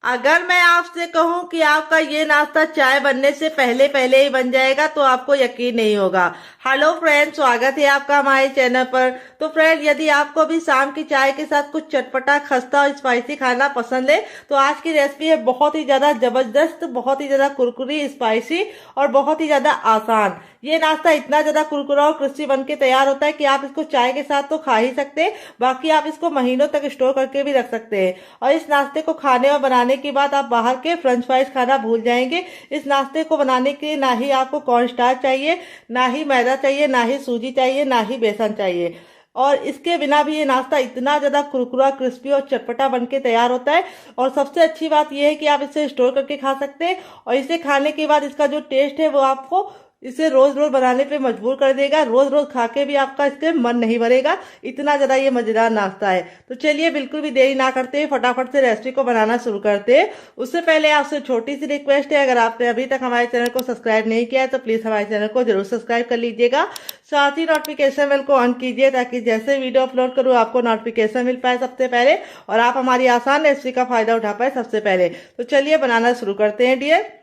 अगर मैं आपसे कहूं कि आपका ये नाश्ता चाय बनने से पहले पहले ही बन जाएगा तो आपको यकीन नहीं होगा। हेलो फ्रेंड, स्वागत है आपका हमारे चैनल पर। तो फ्रेंड, यदि आपको भी शाम की चाय के साथ कुछ चटपटा, खस्ता और स्पाइसी खाना पसंद है तो आज की रेसिपी है बहुत ही ज्यादा जबरदस्त, बहुत ही ज्यादा कुरकुरी, स्पाइसी और बहुत ही ज्यादा आसान। ये नाश्ता इतना ज्यादा कुरकुरा और क्रिस्पी बन के तैयार होता है कि आप इसको चाय के साथ तो खा ही सकते हैं, बाकी आप इसको महीनों तक स्टोर करके भी रख सकते हैं। और इस नाश्ते को खाने और बनाने के बाद आप बाहर के फ्रेंच फ्राइज खाना भूल जाएंगे। इस नाश्ते को बनाने के लिए ना ही आपको कॉर्नस्टार्च चाहिए, ना ही मैदा चाहिए, ना ही सूजी चाहिए, ना ही बेसन चाहिए। और इसके बिना भी ये नाश्ता इतना ज्यादा कुरकुरा, क्रिस्पी और चटपटा बन के तैयार होता है। और सबसे अच्छी बात यह है कि आप इसे स्टोर करके खा सकते हैं और इसे खाने के बाद इसका जो टेस्ट है वो आपको इसे रोज रोज बनाने पे मजबूर कर देगा। रोज रोज खा के भी आपका इससे मन नहीं भरेगा, इतना ज्यादा ये मजेदार नाश्ता है। तो चलिए बिल्कुल भी देरी ना करते फटाफट से रेसिपी को बनाना शुरू करते हैं। उससे पहले आपसे छोटी सी रिक्वेस्ट है, अगर आपने अभी तक हमारे चैनल को सब्सक्राइब नहीं किया है तो प्लीज हमारे चैनल को जरूर सब्सक्राइब कर लीजिएगा। साथ ही नोटिफिकेशन बेल को ऑन कीजिए ताकि जैसे वीडियो अपलोड करूँ आपको नोटिफिकेशन मिल पाए सबसे पहले और आप हमारी आसान रेसिपी का फायदा उठा पाए सबसे पहले। तो चलिए बनाना शुरू करते हैं डियर।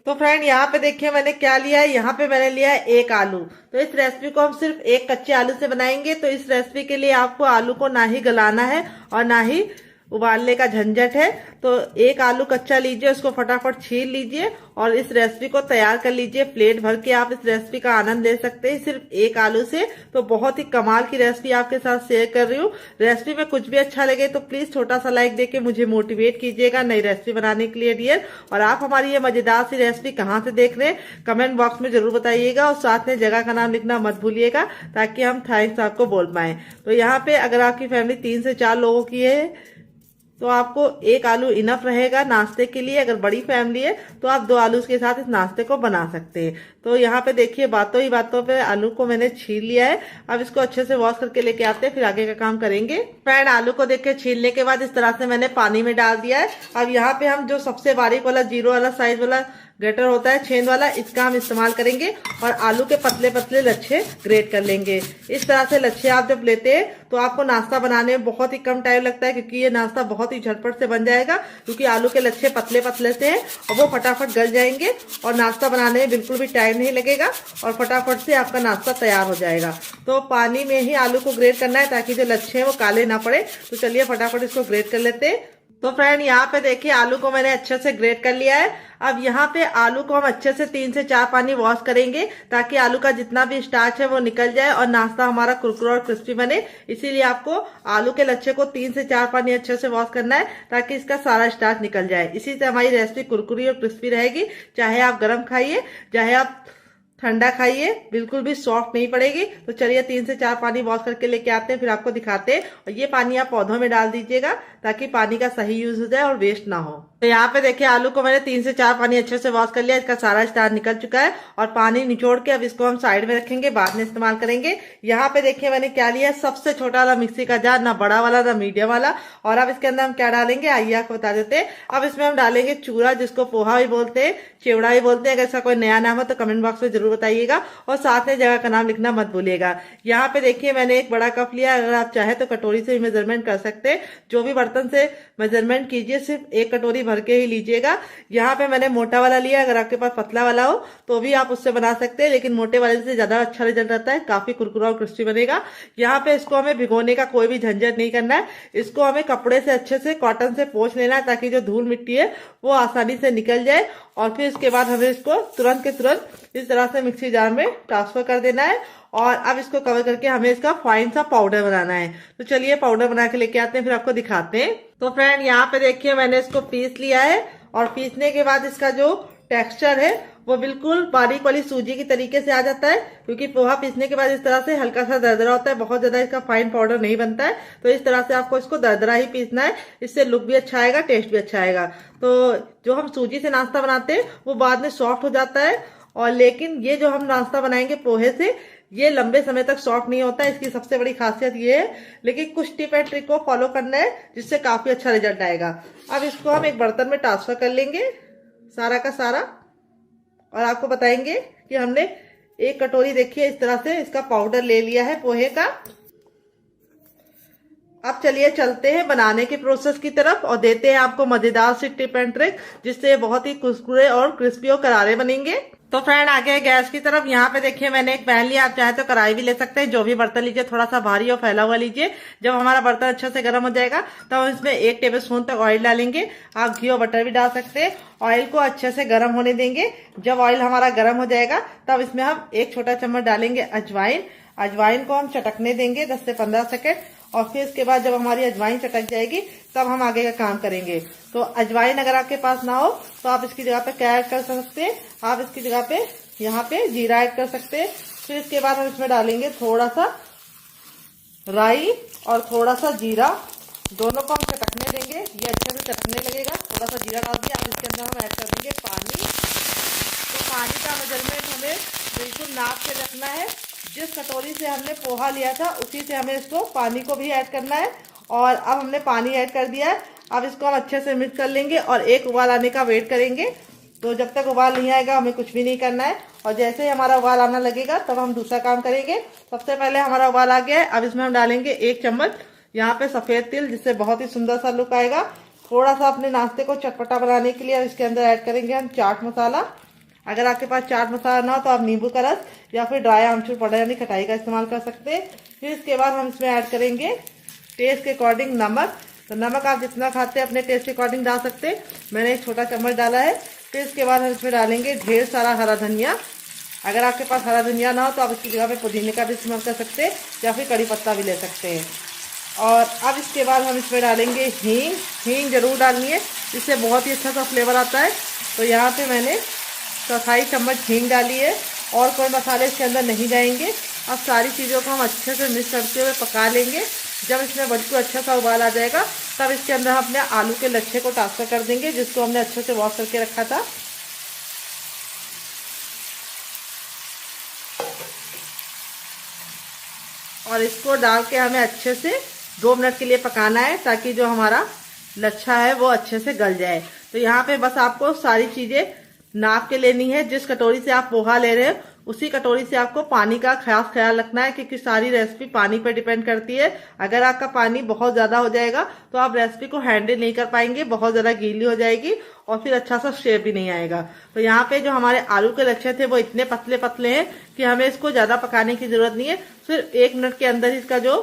तो फ्रेंड, यहाँ पे देखिए मैंने क्या लिया है। यहाँ पे मैंने लिया है एक आलू। तो इस रेसिपी को हम सिर्फ एक कच्चे आलू से बनाएंगे। तो इस रेसिपी के लिए आपको आलू को ना ही गलाना है और ना ही उबालने का झंझट है। तो एक आलू कच्चा लीजिए, उसको फटाफट छील लीजिए और इस रेसिपी को तैयार कर लीजिए। प्लेट भर के आप इस रेसिपी का आनंद ले सकते हैं सिर्फ एक आलू से। तो बहुत ही कमाल की रेसिपी आपके साथ शेयर कर रही हूँ। रेसिपी में कुछ भी अच्छा लगे तो प्लीज छोटा सा लाइक देके मुझे मोटिवेट कीजिएगा नई रेसिपी बनाने के लिए डियर। और आप हमारी ये मजेदार सी रेसिपी कहाँ से देख रहे हैं कमेंट बॉक्स में जरूर बताइएगा और साथ में जगह का नाम लिखना मत भूलिएगा ताकि हम थैंक्स आपको बोल पाए। तो यहाँ पे अगर आपकी फैमिली 3 से 4 लोगों की है तो आपको एक आलू इनफ रहेगा नाश्ते के लिए। अगर बड़ी फैमिली है तो आप 2 आलू के साथ इस नाश्ते को बना सकते हैं। तो यहाँ पे देखिए बातों ही बातों पे आलू को मैंने छील लिया है। अब इसको अच्छे से वॉश करके लेके आते हैं, फिर आगे का काम करेंगे। फ्रेंड, आलू को देखिए छीलने के बाद इस तरह से मैंने पानी में डाल दिया है। अब यहाँ पे हम जो सबसे बारीक वाला जीरो वाला साइज वाला ग्रेटर होता है छेद वाला, इसका हम इस्तेमाल करेंगे और आलू के पतले पतले लच्छे ग्रेट कर लेंगे। इस तरह से लच्छे आप जब लेते हैं तो आपको नाश्ता बनाने में बहुत ही कम टाइम लगता है क्योंकि ये नाश्ता बहुत ही झटपट से बन जाएगा क्योंकि आलू के लच्छे पतले पतले से हैं और वो फटाफट गल जाएंगे और नाश्ता बनाने में बिल्कुल भी टाइम नहीं लगेगा और फटाफट से आपका नाश्ता तैयार हो जाएगा। तो पानी में ही आलू को ग्रेट करना है ताकि जो लच्छे हैं वो काले ना पड़े। तो चलिए फटाफट इसको ग्रेट कर लेते हैं। तो फ्रेंड, यहाँ पे देखिए आलू को मैंने अच्छे से ग्रेट कर लिया है। अब यहाँ पे आलू को हम अच्छे से 3 से 4 पानी वॉश करेंगे ताकि आलू का जितना भी स्टार्च है वो निकल जाए और नाश्ता हमारा कुरकुरा और क्रिस्पी बने। इसीलिए आपको आलू के लच्छे को 3 से 4 पानी अच्छे से वॉश करना है ताकि इसका सारा स्टार्च निकल जाए। इसी से हमारी रेसिपी कुरकुरी और क्रिस्पी रहेगी। चाहे आप गर्म खाइए चाहे आप ठंडा खाइए, बिल्कुल भी सॉफ्ट नहीं पड़ेगी। तो चलिए 3 से 4 पानी वॉश करके लेके आते हैं, फिर आपको दिखाते हैं। और ये पानी आप पौधों में डाल दीजिएगा ताकि पानी का सही यूज हो जाए और वेस्ट ना हो। तो यहाँ पे देखिए आलू को मैंने 3 से 4 पानी अच्छे से वॉश कर लिया। इसका सारा स्टार्च निकल चुका है और पानी निचोड़ के अब इसको हम साइड में रखेंगे, बाद में इस्तेमाल करेंगे। यहाँ पे देखिए मैंने क्या लिया, सबसे छोटा वाला मिक्सी का जार, ना बड़ा वाला ना मीडियम वाला। और अब इसके अंदर हम क्या डालेंगे आइए आपको बता देते हैं। अब इसमें हम डालेंगे चूरा, जिसको पोहा भी बोलते हैं, चिवड़ा भी बोलते हैं। अगर इसका कोई नया नाम हो तो कमेंट बॉक्स में जरूर बताइएगा और साथ में जगह का नाम लिखना मत भूलिएगा। यहाँ पे देखिए मैंने एक बड़ा कप लिया। अगर आप चाहे तो कटोरी से भी मेजरमेंट कर सकते हैं। जो भी बर्तन से मेजरमेंट कीजिए सिर्फ एक कटोरी भर के ही लीजिएगा। यहाँ पे मैंने मोटा वाला लिया। अगर आपके पास पतला वाला हो तो भी आप उससे बना सकते हैं, लेकिन मोटे वाले से ज्यादा अच्छा रिजल्ट आता है, काफी कुरकुरा और क्रिस्पी बनेगा। यहाँ पे इसको हमें भिगोने का कोई भी झंझट नहीं करना है। इसको हमें कपड़े से अच्छे से कॉटन से पोंछ लेना है ताकि जो धूल मिट्टी है वो आसानी से निकल जाए। और फिर इसके बाद हमें इसको तुरंत के तुरंत इस तरह से मिक्सी जार में ट्रांसफर कर देना है। और अब इसको कवर करके हमें इसका फाइन सा पाउडर बनाना है। तो चलिए पाउडर बना के लेके आते हैं, फिर आपको दिखाते हैं। तो फ्रेंड, यहाँ पे देखिए मैंने इसको पीस लिया है और पीसने के बाद इसका जो टेक्सचर है वो बिल्कुल बारीक वाली सूजी की तरीके से आ जाता है क्योंकि पोहा पीसने के बाद इस तरह से हल्का सा दरदरा होता है, बहुत ज्यादा इसका फाइन पाउडर नहीं बनता है। तो इस तरह से आपको इसको दरदरा ही पीसना है, इससे लुक भी अच्छा आएगा, टेस्ट भी अच्छा आएगा। तो जो हम सूजी से नाश्ता बनाते हैं वो बाद में सॉफ्ट हो जाता है और लेकिन ये जो हम नाश्ता बनाएंगे पोहे से ये लंबे समय तक सॉफ्ट नहीं होता है। इसकी सबसे बड़ी खासियत ये है, लेकिन कुछ टिप एंड ट्रिक को फॉलो करना है जिससे काफी अच्छा रिजल्ट आएगा। अब इसको हम एक बर्तन में ट्रांसफर कर लेंगे सारा का सारा और आपको बताएंगे कि हमने एक कटोरी देखिए इस तरह से इसका पाउडर ले लिया है पोहे का। अब चलिए चलते हैं बनाने के प्रोसेस की तरफ और देते हैं आपको मजेदार सी टिप एंड ट्रिक, जिससे बहुत ही कुरकुरे और क्रिस्पी और करारे बनेंगे। तो फ्रेंड आगे गैस की तरफ यहाँ पे देखिए मैंने एक पैन लिया, आप चाहे तो कढ़ाई भी ले सकते हैं, जो भी बर्तन लीजिए थोड़ा सा भारी और फैला हुआ लीजिए। जब हमारा बर्तन अच्छे से गर्म हो जाएगा तब हम इसमें 1 टेबलस्पून तक ऑयल डालेंगे। आप घी और बटर भी डाल सकते हैं। ऑयल को अच्छे से गर्म होने देंगे। जब ऑयल हमारा गर्म हो जाएगा तब इसमें हम 1 छोटा चम्मच डालेंगे अजवाइन। अजवाइन को हम चटकने देंगे 10 से 15 सेकेंड, और फिर इसके बाद जब हमारी अजवाइन चटक जाएगी तब हम आगे का काम करेंगे। तो अजवाइन अगर आपके पास ना हो तो आप इसकी जगह पे क्या ऐड कर सकते हैं, आप इसकी जगह पे यहाँ पे जीरा ऐड कर सकते हैं। फिर इसके बाद हम इसमें डालेंगे थोड़ा सा राई और थोड़ा सा जीरा, दोनों को हम चटकने देंगे। ये अच्छे से चटकने लगेगा। थोड़ा सा जीरा डाल दिया, अब इसके अंदर हम ऐड कर देंगे पानी। तो पानी का मेजरमेंट हमें बिल्कुल नाप के रखना है। जिस कटोरी से हमने पोहा लिया था उसी से हमें इसको पानी को भी ऐड करना है। और अब हमने पानी ऐड कर दिया है। अब इसको हम अच्छे से मिक्स कर लेंगे और 1 उबाल आने का वेट करेंगे। तो जब तक उबाल नहीं आएगा हमें कुछ भी नहीं करना है। और जैसे ही हमारा उबाल आना लगेगा तब हम दूसरा काम करेंगे। सबसे पहले हमारा उबाल आ गया है। अब इसमें हम डालेंगे 1 चम्मच यहाँ पे सफेद तिल, जिससे बहुत ही सुंदर सा लुक आएगा। थोड़ा सा अपने नाश्ते को चटपटा बनाने के लिए इसके अंदर ऐड करेंगे हम चाट मसाला। अगर आपके पास चाट मसाला ना हो तो आप नींबू का रस या फिर ड्राई आमचूर पाउडर यानी खटाई का इस्तेमाल कर सकते हैं। फिर इसके बाद हम इसमें ऐड करेंगे टेस्ट के अकॉर्डिंग नमक। तो नमक आप जितना खाते हैं अपने टेस्ट के अकॉर्डिंग डाल सकते हैं। मैंने 1 छोटा चम्मच डाला है। फिर इसके बाद हम इसमें डालेंगे ढेर सारा हरा धनिया। अगर आपके पास हरा धनिया ना हो तो आप इसकी जगह पे पुदीने का भी इस्तेमाल कर सकते हैं या फिर कड़ी पत्ता भी ले सकते हैं। और अब इसके बाद हम इसमें डालेंगे हींग। हींग जरूर डालनी है, इससे बहुत ही अच्छा सा फ्लेवर आता है। तो यहाँ पे मैंने 1/4 चम्मच हींग डाली है और कोई मसाले इसके अंदर नहीं जाएंगे। अब सारी चीज़ों को हम अच्छे से मिक्स करते हुए पका लेंगे। जब इसमें बिल्कुल अच्छा सा उबाल आ जाएगा तब इसके अंदर हम अपने आलू के लच्छे को ट्रांसफर कर देंगे, जिसको हमने अच्छे से वॉश करके रखा था। और इसको डाल के हमें अच्छे से 2 मिनट के लिए पकाना है, ताकि जो हमारा लच्छा है वो अच्छे से गल जाए। तो यहाँ पे बस आपको सारी चीज़ें नाप के लेनी है। जिस कटोरी से आप पोहा ले रहे हैं उसी कटोरी से आपको पानी का खास ख्याल रखना है, क्योंकि सारी रेसिपी पानी पर डिपेंड करती है। अगर आपका पानी बहुत ज्यादा हो जाएगा तो आप रेसिपी को हैंडल नहीं कर पाएंगे, बहुत ज्यादा गीली हो जाएगी और फिर अच्छा सा शेप भी नहीं आएगा। तो यहाँ पे जो हमारे आलू के लच्छे थे वो इतने पतले पतले हैं कि हमें इसको ज्यादा पकाने की जरूरत नहीं है। सिर्फ 1 मिनट के अंदर इसका जो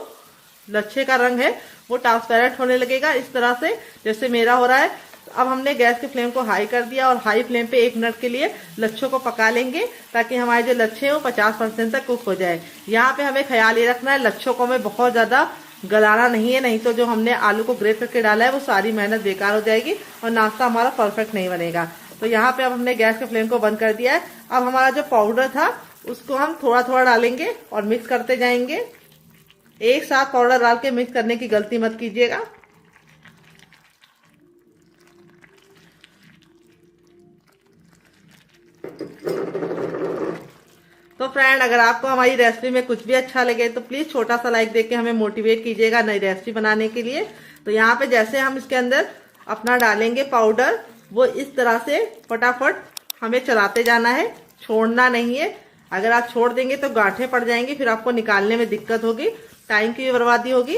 लच्छे का रंग है वो ट्रांसपेरेंट होने लगेगा, इस तरह से जैसे मेरा हो रहा है। अब हमने गैस के फ्लेम को हाई कर दिया और हाई फ्लेम पे 1 मिनट के लिए लच्छों को पका लेंगे, ताकि हमारे जो लच्छे हैं वो 50% तक कुक हो जाए। यहाँ पे हमें ख्याल ये रखना है लच्छों को हमें बहुत ज्यादा गलाना नहीं है, नहीं तो जो हमने आलू को ग्रेट करके डाला है वो सारी मेहनत बेकार हो जाएगी और नाश्ता हमारा परफेक्ट नहीं बनेगा। तो यहाँ पे अब हमने गैस के फ्लेम को बंद कर दिया है। अब हमारा जो पाउडर था उसको हम थोड़ा थोड़ा डालेंगे और मिक्स करते जाएंगे। एक साथ पाउडर डाल के मिक्स करने की गलती मत कीजिएगा। तो फ्रेंड अगर आपको हमारी रेसिपी में कुछ भी अच्छा लगे तो प्लीज छोटा सा लाइक देके हमें मोटिवेट कीजिएगा नई रेसिपी बनाने के लिए। तो यहाँ पे जैसे हम इसके अंदर अपना डालेंगे पाउडर, वो इस तरह से फटाफट हमें चलाते जाना है, छोड़ना नहीं है। अगर आप छोड़ देंगे तो गांठें पड़ जाएंगी, फिर आपको निकालने में दिक्कत होगी, टाइम की भी बर्बादी होगी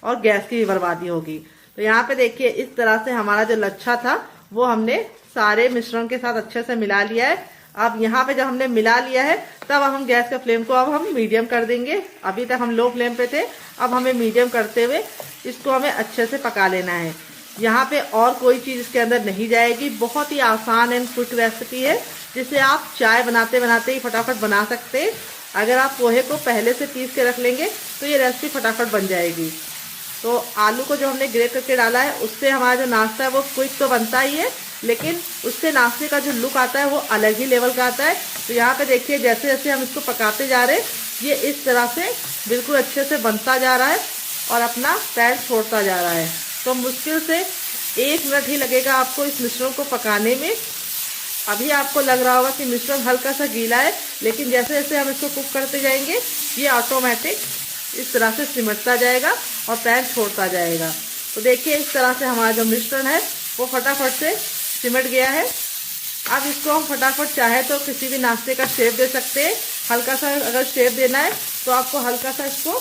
और गैस की भी बर्बादी होगी। तो यहाँ पे देखिए इस तरह से हमारा जो लच्छा था वो हमने सारे मिश्रण के साथ अच्छे से मिला लिया है। अब यहाँ पे जब हमने मिला लिया है तब हम गैस के फ्लेम को अब हम मीडियम कर देंगे। अभी तक हम लो फ्लेम पे थे, अब हमें मीडियम करते हुए इसको हमें अच्छे से पका लेना है। यहाँ पे और कोई चीज इसके अंदर नहीं जाएगी। बहुत ही आसान एंड क्विक रेसिपी है, जिसे आप चाय बनाते बनाते ही फटाफट बना सकते हैं। अगर आप पोहे को पहले से पीस के रख लेंगे तो ये रेसिपी फटाफट बन जाएगी। तो आलू को जो हमने ग्रेट करके डाला है उससे हमारा जो नाश्ता है वो क्विक तो बनता ही है, लेकिन उससे नाश्ते का जो लुक आता है वो अलग ही लेवल का आता है। तो यहाँ पे देखिए जैसे जैसे हम इसको पकाते जा रहे हैं ये इस तरह से बिल्कुल अच्छे से बनता जा रहा है और अपना पैर छोड़ता जा रहा है। तो मुश्किल से 1 मिनट ही लगेगा आपको इस मिश्रण को पकाने में। अभी आपको लग रहा होगा कि मिश्रण हल्का सा गीला है, लेकिन जैसे जैसे हम इसको कुक करते जाएंगे ये ऑटोमेटिक इस तरह से सिमटता जाएगा और पैन छोड़ता जाएगा। तो देखिए इस तरह से हमारा जो मिश्रण है वो फटाफट से सिमट गया है। अब इसको हम फटाफट चाहे तो किसी भी नाश्ते का शेप दे सकते हैं। हल्का सा अगर शेप देना है तो आपको हल्का सा इसको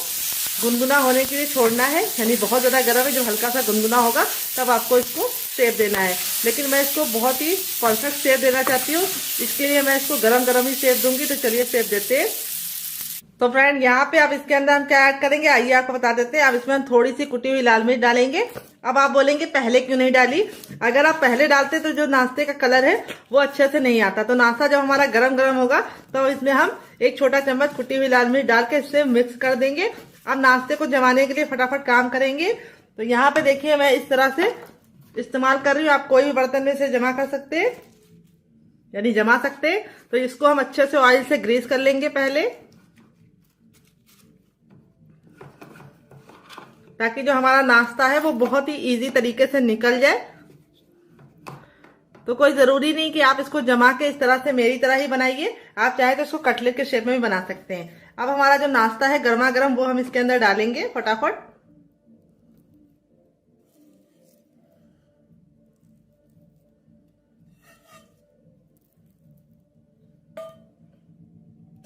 गुनगुना होने के लिए छोड़ना है, यानी बहुत ज़्यादा गर्म है, जब हल्का सा गुनगुना होगा तब आपको इसको सेक देना है। लेकिन मैं इसको बहुत ही परफेक्ट सेक देना चाहती हूँ, इसके लिए मैं इसको गरम गरम ही सेक दूंगी। तो चलिए सेक देते हैं। तो फ्रेंड यहाँ पे अब इसके अंदर हम क्या ऐड करेंगे, आइए आपको बता देते हैं। अब इसमें हम थोड़ी सी कुटी हुई लाल मिर्च डालेंगे। अब आप बोलेंगे पहले क्यों नहीं डाली, अगर आप पहले डालते तो जो नाश्ते का कलर है वो अच्छे से नहीं आता। तो नाश्ता जब हमारा गरम गरम होगा तो इसमें हम 1 छोटा चम्मच कुटी हुई लाल मिर्च डाल के इससे मिक्स कर देंगे। अब नाश्ते को जमाने के लिए फटाफट काम करेंगे। तो यहाँ पे देखिए मैं इस तरह से इस्तेमाल कर रही हूँ, आप कोई भी बर्तन में से जमा कर सकते हैं, यानी जमा सकते हैं। तो इसको हम अच्छे से ऑयल से ग्रीस कर लेंगे पहले, ताकि जो हमारा नाश्ता है वो बहुत ही इजी तरीके से निकल जाए। तो कोई जरूरी नहीं कि आप इसको जमा के इस तरह से मेरी तरह ही बनाइए, आप चाहे तो इसको कटलेट के शेप में भी बना सकते हैं। अब हमारा जो नाश्ता है गर्मा गर्म वो हम इसके अंदर डालेंगे फटाफट।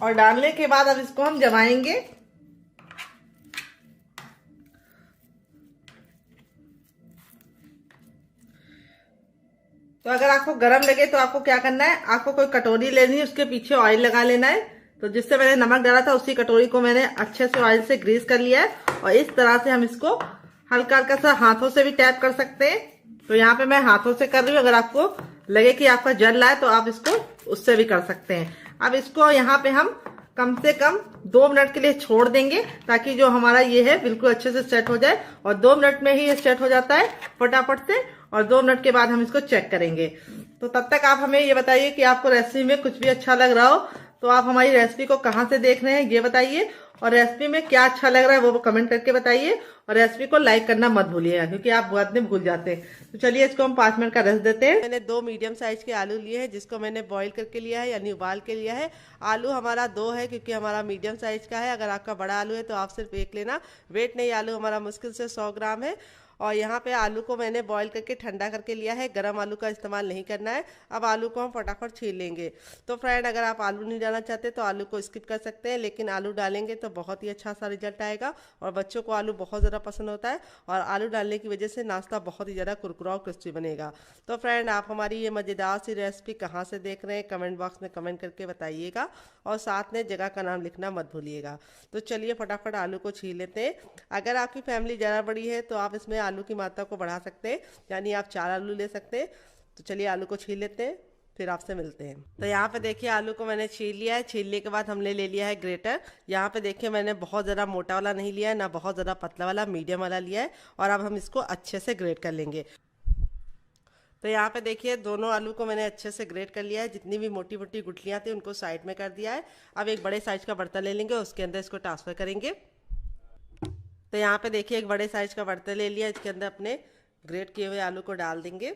और डालने के बाद अब इसको हम जमाएंगे। तो अगर आपको गरम लगे तो आपको क्या करना है, आपको कोई कटोरी लेनी है, उसके पीछे ऑयल लगा लेना है। तो जिससे मैंने नमक डाला था उसी कटोरी को मैंने अच्छे से ऑयल से ग्रीस कर लिया है। और इस तरह से हम इसको हल्का हल्का सा हाथों से भी टैप कर सकते हैं। तो यहाँ पे मैं हाथों से कर रही हूँ, अगर आपको लगे कि आपका जल रहा है तो आप इसको उससे भी कर सकते हैं। अब इसको यहाँ पे हम कम से कम 2 मिनट के लिए छोड़ देंगे, ताकि जो हमारा ये है बिल्कुल अच्छे से सेट हो जाए। और 2 मिनट में ही ये सेट हो जाता है फटाफट से। और 2 मिनट के बाद हम इसको चेक करेंगे। तो तब तक आप हमें ये बताइए कि आपको रेसिपी में कुछ भी अच्छा लग रहा हो तो आप हमारी रेसिपी को कहाँ से देख रहे हैं ये बताइए, और रेसिपी में क्या अच्छा लग रहा है वो कमेंट करके बताइए। और रेसिपी को लाइक करना मत भूलिएगा, क्योंकि आप बाद में भूल जाते हैं। तो चलिए इसको हम 5 मिनट का रेस्ट देते हैं। मैंने 2 मीडियम साइज के आलू लिए हैं, जिसको मैंने बॉईल करके लिया है, यानी उबाल के लिया है। आलू हमारा 2 है, क्योंकि हमारा मीडियम साइज का है। अगर आपका बड़ा आलू है तो आप सिर्फ 1 लेना। वेट नहीं, आलू हमारा मुश्किल से 100 ग्राम है। और यहाँ पे आलू को मैंने बॉईल करके ठंडा करके लिया है, गरम आलू का इस्तेमाल नहीं करना है। अब आलू को हम फटाफट छील लेंगे। तो फ्रेंड, अगर आप आलू नहीं डालना चाहते तो आलू को स्किप कर सकते हैं, लेकिन आलू डालेंगे तो बहुत ही अच्छा सा रिजल्ट आएगा। और बच्चों को आलू बहुत ज़्यादा पसंद होता है, और आलू डालने की वजह से नाश्ता बहुत ही ज़्यादा कुरकुरा और क्रिस्पी बनेगा। तो फ्रेंड, आप हमारी ये मज़ेदार सी रेसिपी कहाँ से देख रहे हैं कमेंट बॉक्स में कमेंट करके बताइएगा, और साथ में जगह का नाम लिखना मत भूलिएगा। तो चलिए फटाफट आलू को छील लेते हैं। अगर आपकी फैमिली ज़्यादा बड़ी है तो आप इसमें आलू की मात्रा को बढ़ा सकते हैं, यानी आप 4 आलू ले सकते हैं। तो चलिए आलू को छील लेते हैं, फिर आपसे मिलते हैं। तो यहाँ पे देखिए आलू को मैंने छील लिया है। छीलने के बाद हमने ले लिया है ग्रेटर। यहाँ पे देखिए मैंने बहुत ज़्यादा मोटा वाला नहीं लिया है, ना बहुत ज़्यादा पतला वाला, मीडियम वाला लिया है। और अब हम इसको अच्छे से ग्रेट कर लेंगे। तो यहाँ पे देखिए दोनों आलू को मैंने अच्छे से ग्रेट कर लिया है। जितनी भी मोटी मोटी गुठलियाँ थी उनको साइड में कर दिया है। अब एक बड़े साइज का बर्तन ले लेंगे, उसके अंदर इसको ट्रांसफर करेंगे। तो यहाँ पे देखिए एक बड़े साइज का बर्तन ले लिया, इसके अंदर अपने ग्रेट किए हुए आलू को डाल देंगे।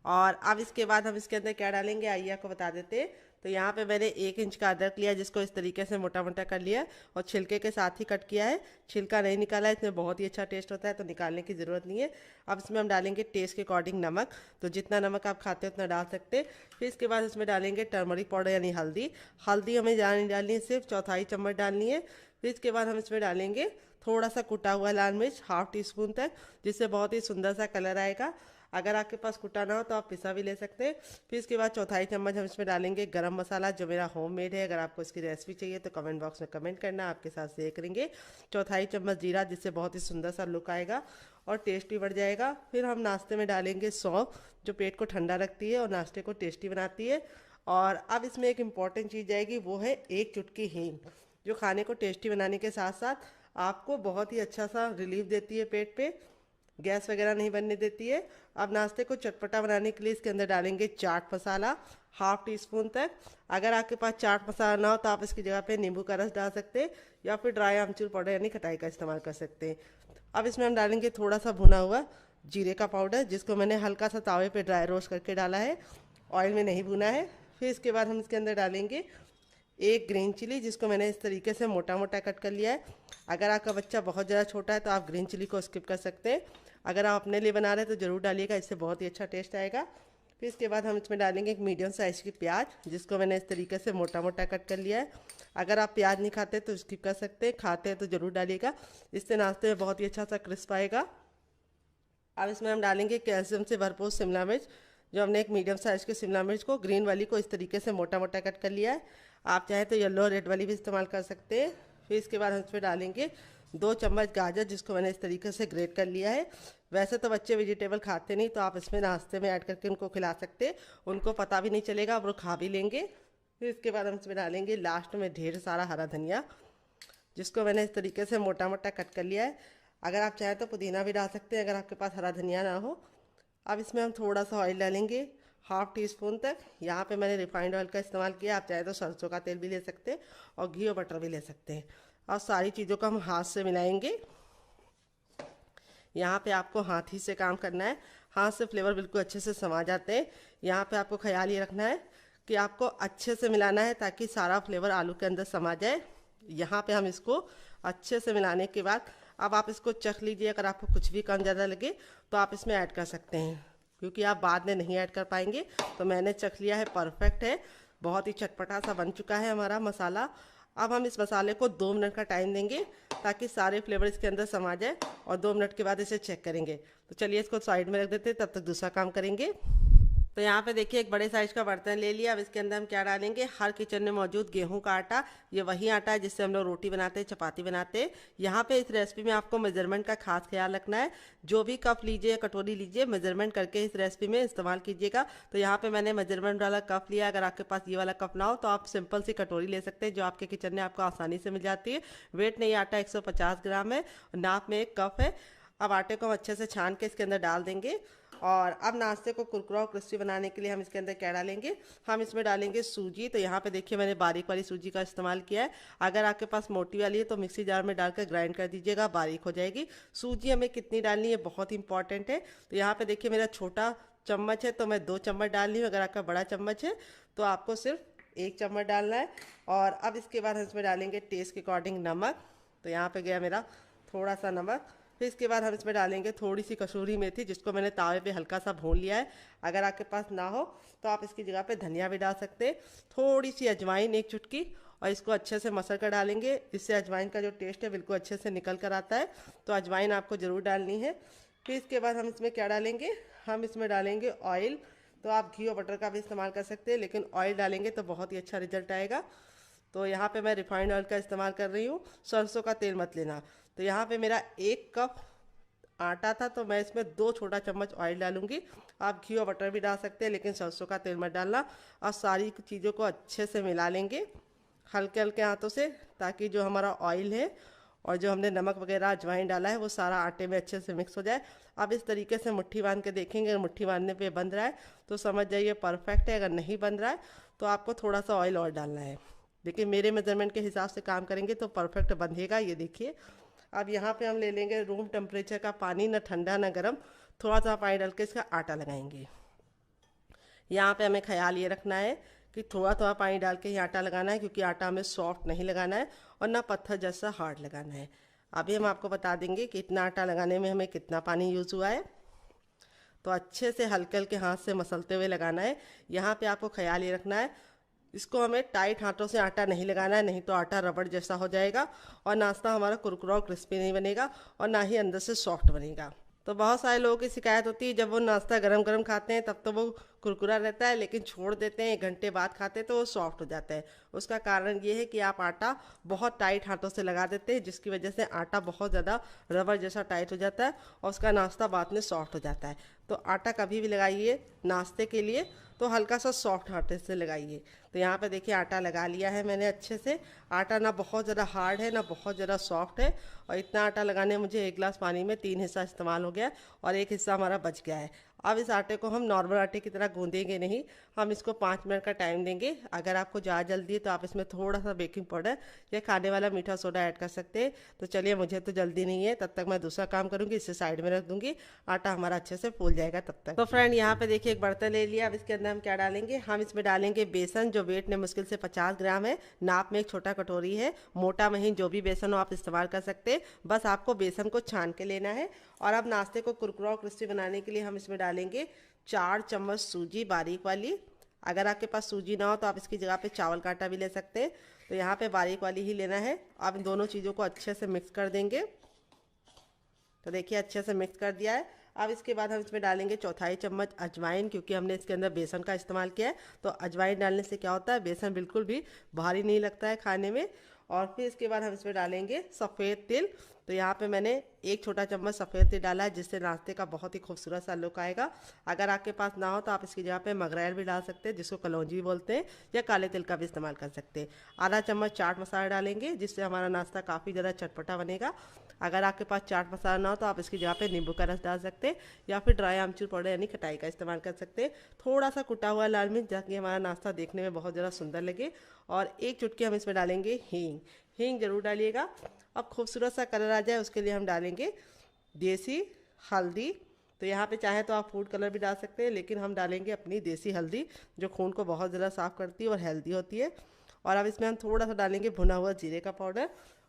और अब इसके बाद हम इसके अंदर क्या डालेंगे आइए आपको बता देते हैं। तो यहाँ पे मैंने 1 इंच का अदरक लिया, जिसको इस तरीके से मोटा मोटा कर लिया और छिलके के साथ ही कट किया है। छिलका नहीं निकाला है, इसमें बहुत ही अच्छा टेस्ट होता है, तो निकालने की ज़रूरत नहीं है। अब इसमें हम डालेंगे टेस्ट के अकॉर्डिंग नमक। तो जितना नमक आप खाते हैं उतना डाल सकते हैं। फिर इसके बाद इसमें डालेंगे टर्मरिक पाउडर यानी हल्दी। हल्दी हमें ज़्यादा नहीं डालनी है, सिर्फ 1/4 चम्मच डालनी है। फिर इसके बाद हम इसमें डालेंगे थोड़ा सा कुटा हुआ लाल मिर्च, 1/2 टीस्पून तक, जिससे बहुत ही सुंदर सा कलर आएगा। अगर आपके पास कुटा ना हो तो आप पिसा भी ले सकते हैं। फिर इसके बाद 1/4 चम्मच हम इसमें डालेंगे गरम मसाला, जो मेरा होममेड है। अगर आपको इसकी रेसिपी चाहिए तो कमेंट बॉक्स में कमेंट करना, आपके साथ शेयर करेंगे। 1/4 चम्मच जीरा, जिससे बहुत ही सुंदर सा लुक आएगा और टेस्ट भी बढ़ जाएगा। फिर हम नाश्ते में डालेंगे सौंफ, जो पेट को ठंडा रखती है और नाश्ते को टेस्टी बनाती है। और अब इसमें एक इम्पॉर्टेंट चीज़ जाएगी, वो है 1 चुटकी हींग, जो खाने को टेस्टी बनाने के साथ साथ आपको बहुत ही अच्छा सा रिलीफ देती है, पेट पे गैस वगैरह नहीं बनने देती है। अब नाश्ते को चटपटा बनाने के लिए इसके अंदर डालेंगे चाट मसाला, 1/2 टीस्पून तक। अगर आपके पास चाट मसाला ना हो तो आप इसकी जगह पे नींबू का रस डाल सकते हैं, या फिर ड्राई आमचूर पाउडर यानी खटाई का इस्तेमाल कर सकते हैं। अब इसमें हम डालेंगे थोड़ा सा भुना हुआ जीरे का पाउडर, जिसको मैंने हल्का सा तावे पे ड्राई रोस्ट करके डाला है, ऑयल में नहीं भुना है। फिर इसके बाद हम इसके अंदर डालेंगे 1 ग्रीन चिली, जिसको मैंने इस तरीके से मोटा मोटा कट कर लिया है। अगर आपका बच्चा बहुत ज़्यादा छोटा है तो आप ग्रीन चिली को स्किप कर सकते हैं। अगर आप अपने लिए बना रहे हैं तो ज़रूर डालिएगा, इससे बहुत ही अच्छा टेस्ट आएगा। फिर इसके बाद हम इसमें डालेंगे एक मीडियम साइज़ की प्याज, जिसको मैंने इस तरीके से मोटा मोटा कट कर लिया है। अगर आप प्याज नहीं खाते तो स्किप कर सकते हैं, खाते हैं तो ज़रूर डालिएगा, इससे नाश्ते में बहुत ही अच्छा सा क्रिस्प आएगा। अब इसमें हम डालेंगे कैल्शियम से भरपूर शिमला मिर्च, जो हमने एक मीडियम साइज़ की शिमला मिर्च को, ग्रीन वाली को, इस तरीके से मोटा मोटा कट कर लिया है। आप चाहें तो येलो रेड वाली भी इस्तेमाल कर सकते हैं। फिर इसके बाद हम इसमें डालेंगे 2 चम्मच गाजर, जिसको मैंने इस तरीके से ग्रेट कर लिया है। वैसे तो बच्चे वेजिटेबल खाते नहीं, तो आप इसमें नाश्ते में ऐड करके उनको खिला सकते हैं, उनको पता भी नहीं चलेगा, वो खा भी लेंगे। फिर इसके बाद हम इसमें डालेंगे लास्ट में ढेर सारा हरा धनिया, जिसको मैंने इस तरीके से मोटा मोटा कट कर लिया है। अगर आप चाहें तो पुदीना भी डाल सकते हैं, अगर आपके पास हरा धनिया ना हो। अब इसमें हम थोड़ा सा ऑयल डालेंगे, 1/2 टीस्पून तक। यहाँ पे मैंने रिफाइंड ऑयल का इस्तेमाल किया, आप चाहे तो सरसों का तेल भी ले सकते हैं और घी और बटर भी ले सकते हैं। और सारी चीज़ों को हम हाथ से मिलाएंगे। यहाँ पे आपको हाथ ही से काम करना है, हाथ से फ्लेवर बिल्कुल अच्छे से समा जाते हैं। यहाँ पे आपको ख्याल ये रखना है कि आपको अच्छे से मिलाना है, ताकि सारा फ्लेवर आलू के अंदर समा जाए। यहाँ पे हम इसको अच्छे से मिलाने के बाद अब आप इसको चख लीजिए। अगर आपको कुछ भी कम ज़्यादा लगे तो आप इसमें ऐड कर सकते हैं, क्योंकि आप बाद में नहीं ऐड कर पाएंगे। तो मैंने चख लिया है, परफेक्ट है, बहुत ही चटपटा सा बन चुका है हमारा मसाला। अब हम इस मसाले को 2 मिनट का टाइम देंगे, ताकि सारे फ्लेवर इसके अंदर समा जाए, और 2 मिनट के बाद इसे चेक करेंगे। तो चलिए इसको साइड में रख देते हैं, तब तक दूसरा काम करेंगे। तो यहाँ पे देखिए एक बड़े साइज का बर्तन ले लिया। अब इसके अंदर हम क्या डालेंगे, हर किचन में मौजूद गेहूं का आटा। ये वही आटा है जिससे हम लोग रोटी बनाते हैं, चपाती बनाते हैं। यहाँ पे इस रेसिपी में आपको मेजरमेंट का खास ख्याल रखना है। जो भी कप लीजिए, कटोरी लीजिए, मेजरमेंट करके इस रेसिपी में इस्तेमाल कीजिएगा। तो यहाँ पे मैंने मेजरमेंट वाला कप लिया। अगर आपके पास ये वाला कप ना हो तो आप सिंपल सी कटोरी ले सकते हैं, जो आपके किचन में आपको आसानी से मिल जाती है। वेट नहीं, आटा 150 ग्राम है, नाप में 1 कप है। अब आटे को हम अच्छे से छान के इसके अंदर डाल देंगे। और अब नाश्ते को कुरकुरा और क्रिस्पी बनाने के लिए हम इसके अंदर क्या डालेंगे, हम इसमें डालेंगे सूजी। तो यहाँ पे देखिए मैंने बारीक वाली सूजी का इस्तेमाल किया है। अगर आपके पास मोटी वाली है तो मिक्सी जार में डालकर ग्राइंड कर दीजिएगा, बारीक हो जाएगी। सूजी हमें कितनी डालनी है बहुत इंपॉर्टेंट है। तो यहाँ पे देखिए मेरा छोटा चम्मच है तो मैं 2 चम्मच डाल रही हूँ। अगर आपका बड़ा चम्मच है तो आपको सिर्फ 1 चम्मच डालना है। और अब इसके बाद हम इसमें डालेंगे टेस्ट के अकॉर्डिंग नमक। तो यहाँ पे गया मेरा थोड़ा सा नमक। फिर इसके बाद हम इसमें डालेंगे थोड़ी सी कसूरी मेथी, जिसको मैंने तावे पे हल्का सा भून लिया है। अगर आपके पास ना हो तो आप इसकी जगह पे धनिया भी डाल सकते हैं। थोड़ी सी अजवाइन 1 चुटकी, और इसको अच्छे से मसल कर डालेंगे। इससे अजवाइन का जो टेस्ट है बिल्कुल अच्छे से निकल कर आता है, तो अजवाइन आपको ज़रूर डालनी है। फिर इसके बाद हम इसमें क्या डालेंगे, हम इसमें डालेंगे ऑयल। तो आप घी और बटर का भी इस्तेमाल कर सकते हैं, लेकिन ऑयल डालेंगे तो बहुत ही अच्छा रिजल्ट आएगा। तो यहाँ पे मैं रिफाइंड ऑयल का इस्तेमाल कर रही हूँ, सरसों का तेल मत लेना। तो यहाँ पे मेरा 1 कप आटा था, तो मैं इसमें 2 छोटा चम्मच ऑयल डालूंगी। आप घी और बटर भी डाल सकते हैं, लेकिन सरसों का तेल मत डालना। और सारी चीज़ों को अच्छे से मिला लेंगे हल्के हल्के हाथों से, ताकि जो हमारा ऑयल है और जो हमने नमक वगैरह अजवाइन डाला है वो सारा आटे में अच्छे से मिक्स हो जाए। अब इस तरीके से मुट्ठी बांध के देखेंगे, अगर मुट्ठी बांधने पे बंध रहा है तो समझ जाइए परफेक्ट है। अगर नहीं बंध रहा है तो आपको थोड़ा सा ऑयल और डालना है। देखिए मेरे मेजरमेंट के हिसाब से काम करेंगे तो परफेक्ट बंधेगा। ये देखिए अब यहाँ पे हम ले लेंगे रूम टेम्परेचर का पानी, ना ठंडा ना गर्म, थोड़ा सा पानी डाल के इसका आटा लगाएंगे। यहाँ पे हमें ख्याल ये रखना है कि थोड़ा थोड़ा पानी डाल के ही आटा लगाना है, क्योंकि आटा हमें सॉफ्ट नहीं लगाना है और ना पत्थर जैसा हार्ड लगाना है। अभी हम आपको बता देंगे कि इतना आटा लगाने में हमें कितना पानी यूज़ हुआ है। तो अच्छे से हल्के हल्के हाथ से मसलते हुए लगाना है। यहाँ पे आपको ख्याल ये रखना है, इसको हमें टाइट हाथों से आटा नहीं लगाना है, नहीं तो आटा रबड़ जैसा हो जाएगा और नाश्ता हमारा कुरकुरा और क्रिस्पी नहीं बनेगा, और ना ही अंदर से सॉफ्ट बनेगा। तो बहुत सारे लोगों की शिकायत होती है, जब वो नाश्ता गरम गरम खाते हैं तब तो वो कुरकुरा रहता है, लेकिन छोड़ देते हैं 1 घंटे बाद खाते हैं तो वो सॉफ्ट हो जाता है। उसका कारण ये है कि आप आटा बहुत टाइट हाथों से लगा देते हैं, जिसकी वजह से आटा बहुत ज़्यादा रबर जैसा टाइट हो जाता है और उसका नाश्ता बाद में सॉफ्ट हो जाता है। तो आटा कभी भी लगाइए नाश्ते के लिए तो हल्का सा सॉफ्ट आटे से लगाइए। तो यहाँ पे देखिए आटा लगा लिया है मैंने अच्छे से। आटा ना बहुत ज़्यादा हार्ड है ना बहुत ज़्यादा सॉफ्ट है, और इतना आटा लगाने मुझे 1 गिलास पानी में 3 हिस्सा इस्तेमाल हो गया और 1 हिस्सा हमारा बच गया है। अब इस आटे को हम नॉर्मल आटे की तरह गूंदेंगे नहीं, हम इसको 5 मिनट का टाइम देंगे। अगर आपको ज़्यादा जल्दी है तो आप इसमें थोड़ा सा बेकिंग पाउडर या खाने वाला मीठा सोडा ऐड कर सकते हैं। तो चलिए मुझे तो जल्दी नहीं है, तब तक मैं दूसरा काम करूँगी, इसे साइड में रख दूँगी, आटा हमारा अच्छे से फूल जाएगा तब तक। तो फ्रेंड यहाँ पे देखिए एक बर्तन ले लिया। अब इसके अंदर हम क्या डालेंगे, हम इसमें डालेंगे बेसन, जो वेट में मुश्किल से 50 ग्राम है। नाप में एक छोटा कटोरी है, मोटा महीन जो भी बेसन हो आप इस्तेमाल कर सकते हैं। बस आपको बेसन को छान के लेना है और अब नाश्ते को कुरकुरा और क्रिस्पी बनाने के लिए हम इसमें डालेंगे 4 चम्मच सूजी बारीक वाली। अगर आपके पास सूजी ना हो तो आप इसकी जगह पे चावल का आटा भी ले सकते हैं। तो यहाँ पे बारीक वाली ही लेना है। आप इन दोनों चीज़ों को अच्छे से मिक्स कर देंगे। तो देखिए अच्छे से मिक्स कर दिया है। अब इसके बाद हम इसमें डालेंगे 1/4 चम्मच अजवाइन, क्योंकि हमने इसके अंदर बेसन का इस्तेमाल किया है। तो अजवाइन डालने से क्या होता है, बेसन बिल्कुल भी भारी नहीं लगता है खाने में। और फिर इसके बाद हम इसमें डालेंगे सफ़ेद तिल। तो यहाँ पे मैंने 1 छोटा चम्मच सफ़ेद तिल डाला है, जिससे नाश्ते का बहुत ही खूबसूरत सा लुक आएगा। अगर आपके पास ना हो तो आप इसकी जगह पे मगरैल भी डाल सकते हैं, जिसको कलौंजी भी बोलते हैं, या काले तिल का भी इस्तेमाल कर सकते हैं। आधा चम्मच चाट मसाला डालेंगे, जिससे हमारा नाश्ता काफ़ी ज़्यादा चटपटा बनेगा। अगर आपके पास चाट मसाला ना हो तो आप इसकी जगह पे नींबू का रस डाल सकते हैं, या फिर ड्राई आमचूर पाउडर यानी खटाई का इस्तेमाल कर सकते हैं। थोड़ा सा कुटा हुआ लाल मिर्च, ताकि हमारा नाश्ता देखने में बहुत ज़्यादा सुंदर लगे। और 1 चुटकी हम इसमें डालेंगे हींग। हींग जरूर डालिएगा। अब खूबसूरत सा कलर आ जाए उसके लिए हम डालेंगे देसी हल्दी। तो यहाँ पे चाहे तो आप फूड कलर भी डाल सकते हैं, लेकिन हम डालेंगे अपनी देसी हल्दी, जो खून को बहुत ज़्यादा साफ़ करती है और हेल्दी होती है। और अब इसमें हम थोड़ा सा डालेंगे भुना हुआ जीरे का पाउडर,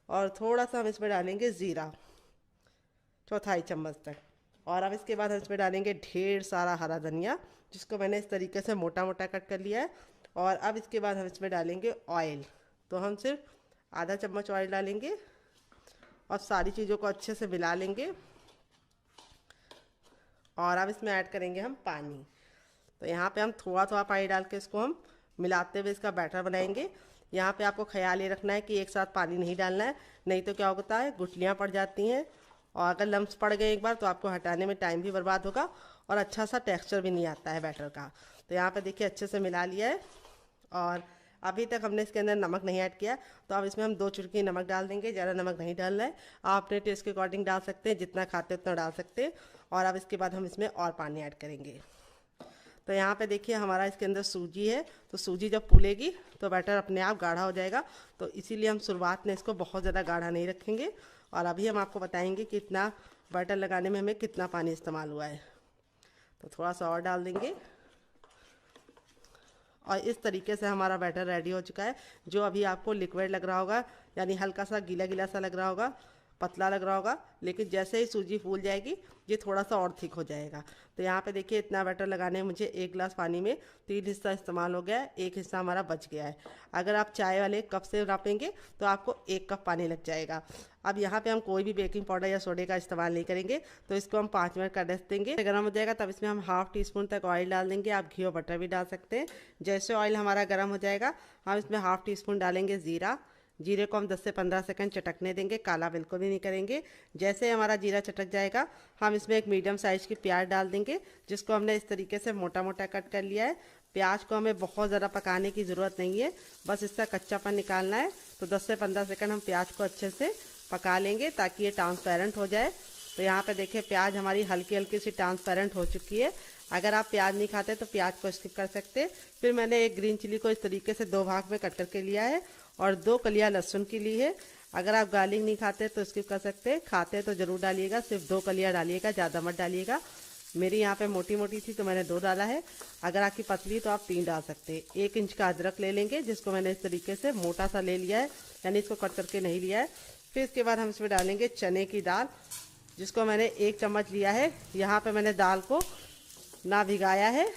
और थोड़ा सा हम इसमें डालेंगे ज़ीरा, 1/4 चम्मच तक। और अब इसके बाद हम इसमें डालेंगे ढेर सारा हरा धनिया, जिसको मैंने इस तरीके से मोटा मोटा कट कर लिया है। और अब इसके बाद हम इसमें डालेंगे ऑयल। तो हम सिर्फ आधा चम्मच ऑयल डालेंगे और सारी चीज़ों को अच्छे से मिला लेंगे। और अब इसमें ऐड करेंगे हम पानी। तो यहाँ पे हम थोड़ा थोड़ा पानी डाल के इसको हम मिलाते हुए इसका बैटर बनाएंगे। यहाँ पे आपको ख्याल ये रखना है कि एक साथ पानी नहीं डालना है, नहीं तो क्या होता है, गुठलियाँ पड़ जाती हैं। और अगर लम्स पड़ गए एक बार तो आपको हटाने में टाइम भी बर्बाद होगा और अच्छा सा टेक्सचर भी नहीं आता है बैटर का। तो यहाँ पे देखिए अच्छे से मिला लिया है। और अभी तक हमने इसके अंदर नमक नहीं ऐड किया, तो अब इसमें हम 2 चुटकी नमक डाल देंगे। ज़्यादा नमक नहीं डालना है, आप अपने टेस्ट के अकॉर्डिंग डाल सकते हैं, जितना खाते हैं उतना डाल सकते हैं। और अब इसके बाद हम इसमें और पानी ऐड करेंगे। तो यहाँ पे देखिए हमारा इसके अंदर सूजी है, तो सूजी जब फूलेगी तो बैटर अपने आप गाढ़ा हो जाएगा। तो इसीलिए हम शुरुआत में इसको बहुत ज़्यादा गाढ़ा नहीं रखेंगे। और अभी हम आपको बताएंगे कि इतना बैटर लगाने में हमें कितना पानी इस्तेमाल हुआ है। तो थोड़ा सा और डाल देंगे। और इस तरीके से हमारा बैटर रेडी हो चुका है। जो अभी आपको लिक्विड लग रहा होगा, यानी हल्का सा गीला गीला सा लग रहा होगा, पतला लग रहा होगा, लेकिन जैसे ही सूजी फूल जाएगी ये थोड़ा सा और थिक हो जाएगा। तो यहाँ पे देखिए इतना बैटर लगाने में मुझे 1 गिलास पानी में 3 हिस्सा इस्तेमाल हो गया है, 1 हिस्सा हमारा बच गया है। अगर आप चाय वाले कप से नापेंगे तो आपको 1 कप पानी लग जाएगा। अब यहाँ पे हम कोई भी बेकिंग पाउडर या सोडे का इस्तेमाल नहीं करेंगे, तो इसको हम 5 मिनट का रेस्ट देंगे। गर्म हो जाएगा तब इसमें हम 1/2 टीस्पून तक ऑयल डाल देंगे। आप घी और बटर भी डाल सकते हैं। जैसे ऑयल हमारा गर्म हो जाएगा हम इसमें 1/2 टीस्पून डालेंगे ज़ीरा। जीरे को हम 10 से 15 सेकंड चटकने देंगे, काला बिल्कुल भी नहीं करेंगे। जैसे हमारा जीरा चटक जाएगा हम इसमें एक मीडियम साइज़ की प्याज डाल देंगे, जिसको हमने इस तरीके से मोटा मोटा कट कर लिया है। प्याज को हमें बहुत ज़्यादा पकाने की ज़रूरत नहीं है, बस इसका कच्चापन निकालना है। तो 10 से 15 सेकंड हम प्याज को अच्छे से पका लेंगे ताकि ये ट्रांसपेरेंट हो जाए। तो यहाँ पे देखिए प्याज हमारी हल्की हल्की सी ट्रांसपेरेंट हो चुकी है। अगर आप प्याज नहीं खाते तो प्याज को स्किप कर सकते हैं। फिर मैंने एक ग्रीन चिली को इस तरीके से 2 भाग में कट करके लिया है और 2 कलियां लहसुन की ली है। अगर आप गार्लिक नहीं खाते तो स्किप कर सकते हैं, खाते तो ज़रूर डालिएगा, सिर्फ 2 कलियां डालिएगा, ज़्यादा मत डालिएगा। मेरी यहाँ पे मोटी मोटी थी तो मैंने 2 डाला है। अगर आपकी पतली तो आप 3 डाल सकते हैं। 1 इंच का अदरक ले लेंगे, जिसको मैंने इस तरीके से मोटा सा ले लिया है, यानी इसको कट करके नहीं लिया है। फिर इसके बाद हम इसमें डालेंगे चने की दाल, जिसको मैंने 1 चम्मच लिया है। यहाँ पे मैंने दाल को ना भिगाया है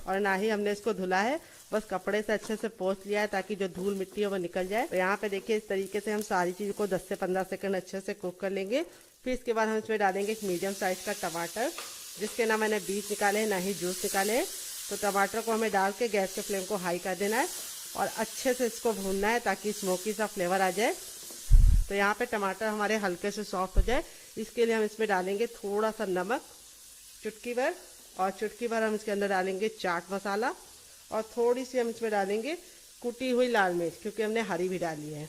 और ना ही हमने इसको धुला है, बस कपड़े से अच्छे से पोंछ लिया है ताकि जो धूल मिट्टी है वो निकल जाए। तो यहाँ पे देखिए इस तरीके से हम सारी चीज़ को 10 से 15 सेकंड अच्छे से कुक कर लेंगे। फिर इसके बाद हम इसमें डालेंगे एक मीडियम साइज़ का टमाटर, जिसके ना मैंने बीज निकाले हैं ना ही जूस निकाले हैं। तो टमाटर को हमें डाल के गैस के फ्लेम को हाई कर देना है और अच्छे से इसको भूनना है ताकि स्मोकी सा फ्लेवर आ जाए। तो यहाँ पे टमाटर हमारे हल्के से सॉफ्ट हो जाए, इसके लिए हम इसमें डालेंगे थोड़ा सा नमक, चुटकी भर, और चुटकी भर हम इसके अंदर डालेंगे चाट मसाला, और थोड़ी सी हम इसमें डालेंगे कुटी हुई लाल मिर्च, क्योंकि हमने हरी भी डाली है।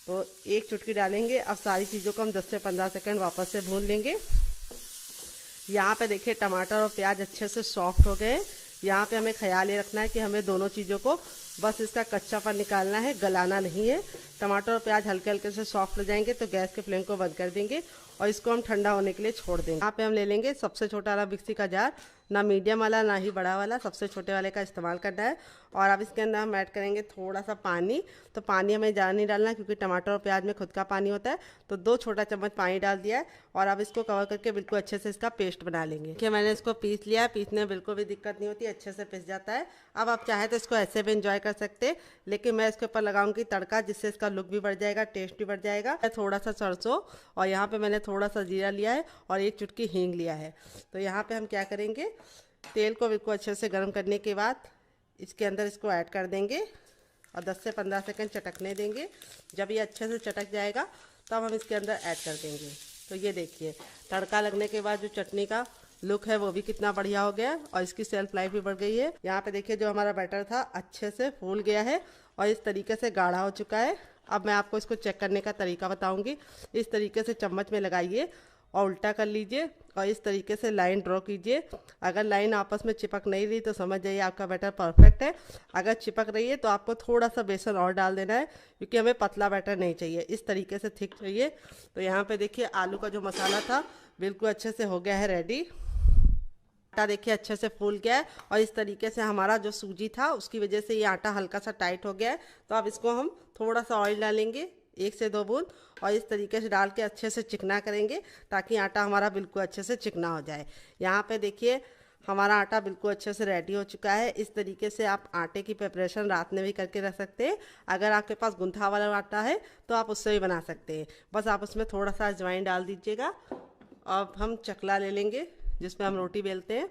तो 1 चुटकी डालेंगे। अब सारी चीज़ों को हम 10 से 15 सेकंड वापस से भून लेंगे। यहाँ पे देखिए टमाटर और प्याज अच्छे से सॉफ्ट हो गए। यहाँ पे हमें ख्याल ये रखना है कि हमें दोनों चीज़ों को बस इसका कच्चापन निकालना है, गलाना नहीं है। टमाटर और प्याज हल्के हल्के से सॉफ्ट हो जाएंगे तो गैस के फ्लेम को बंद कर देंगे और इसको हम ठंडा होने के लिए छोड़ देंगे। यहाँ पे हम ले लेंगे सबसे छोटा वाला मिक्सी का जार, ना मीडियम वाला ना ही बड़ा वाला, सबसे छोटे वाले का इस्तेमाल करना है। और अब इसके अंदर हम ऐड करेंगे थोड़ा सा पानी। तो पानी हमें ज़्यादा नहीं डालना क्योंकि टमाटर और प्याज में खुद का पानी होता है। तो 2 छोटा चम्मच पानी डाल दिया है और अब इसको कवर करके बिल्कुल अच्छे से इसका पेस्ट बना लेंगे। देखिए मैंने इसको पीस लिया है, पीसने में बिल्कुल भी दिक्कत नहीं होती, अच्छे से पिस जाता है। अब आप चाहे तो इसको ऐसे भी इंजॉय कर सकते हैं, लेकिन मैं इसके ऊपर लगाऊंगी तड़का, जिससे इसका लुक भी बढ़ जाएगा, टेस्ट भी बढ़ जाएगा। थोड़ा सा सरसों और यहाँ पे मैंने थोड़ा सा जीरा लिया है और 1 चुटकी हींग लिया है। तो यहाँ पे हम क्या करेंगे, तेल को बिल्कुल अच्छे से गर्म करने के बाद इसके अंदर इसको ऐड कर देंगे और 10 से 15 सेकंड चटकने देंगे। जब ये अच्छे से चटक जाएगा तब हम इसके अंदर ऐड कर देंगे। तो ये देखिए तड़का लगने के बाद जो चटनी का लुक है वो भी कितना बढ़िया हो गया और इसकी सेल्फ लाइफ भी बढ़ गई है। यहाँ पे देखिए जो हमारा बैटर था अच्छे से फूल गया है और इस तरीके से गाढ़ा हो चुका है। अब मैं आपको इसको चेक करने का तरीका बताऊंगी। इस तरीके से चम्मच में लगाइए और उल्टा कर लीजिए और इस तरीके से लाइन ड्रॉ कीजिए। अगर लाइन आपस में चिपक नहीं रही तो समझ जाइए आपका बैटर परफेक्ट है। अगर चिपक रही है तो आपको थोड़ा सा बेसन और डाल देना है क्योंकि हमें पतला बैटर नहीं चाहिए, इस तरीके से थिक चाहिए। तो यहाँ पे देखिए आलू का जो मसाला था बिल्कुल अच्छे से हो गया है रेडी। आटा देखिए अच्छे से फूल गया है और इस तरीके से हमारा जो सूजी था उसकी वजह से ये आटा हल्का सा टाइट हो गया है। तो अब इसको हम थोड़ा सा ऑयल डालेंगे, 1 से 2 बूंद, और इस तरीके से डाल के अच्छे से चिकना करेंगे ताकि आटा हमारा बिल्कुल अच्छे से चिकना हो जाए। यहाँ पे देखिए हमारा आटा बिल्कुल अच्छे से रेडी हो चुका है। इस तरीके से आप आटे की प्रिपरेशन रात में भी करके रख सकते हैं। अगर आपके पास गुंथा वाला आटा है तो आप उससे भी बना सकते हैं। बस आप उसमें थोड़ा सा अजवाइन डाल दीजिएगा। अब हम चकला ले लेंगे जिसमें हम रोटी बेलते हैं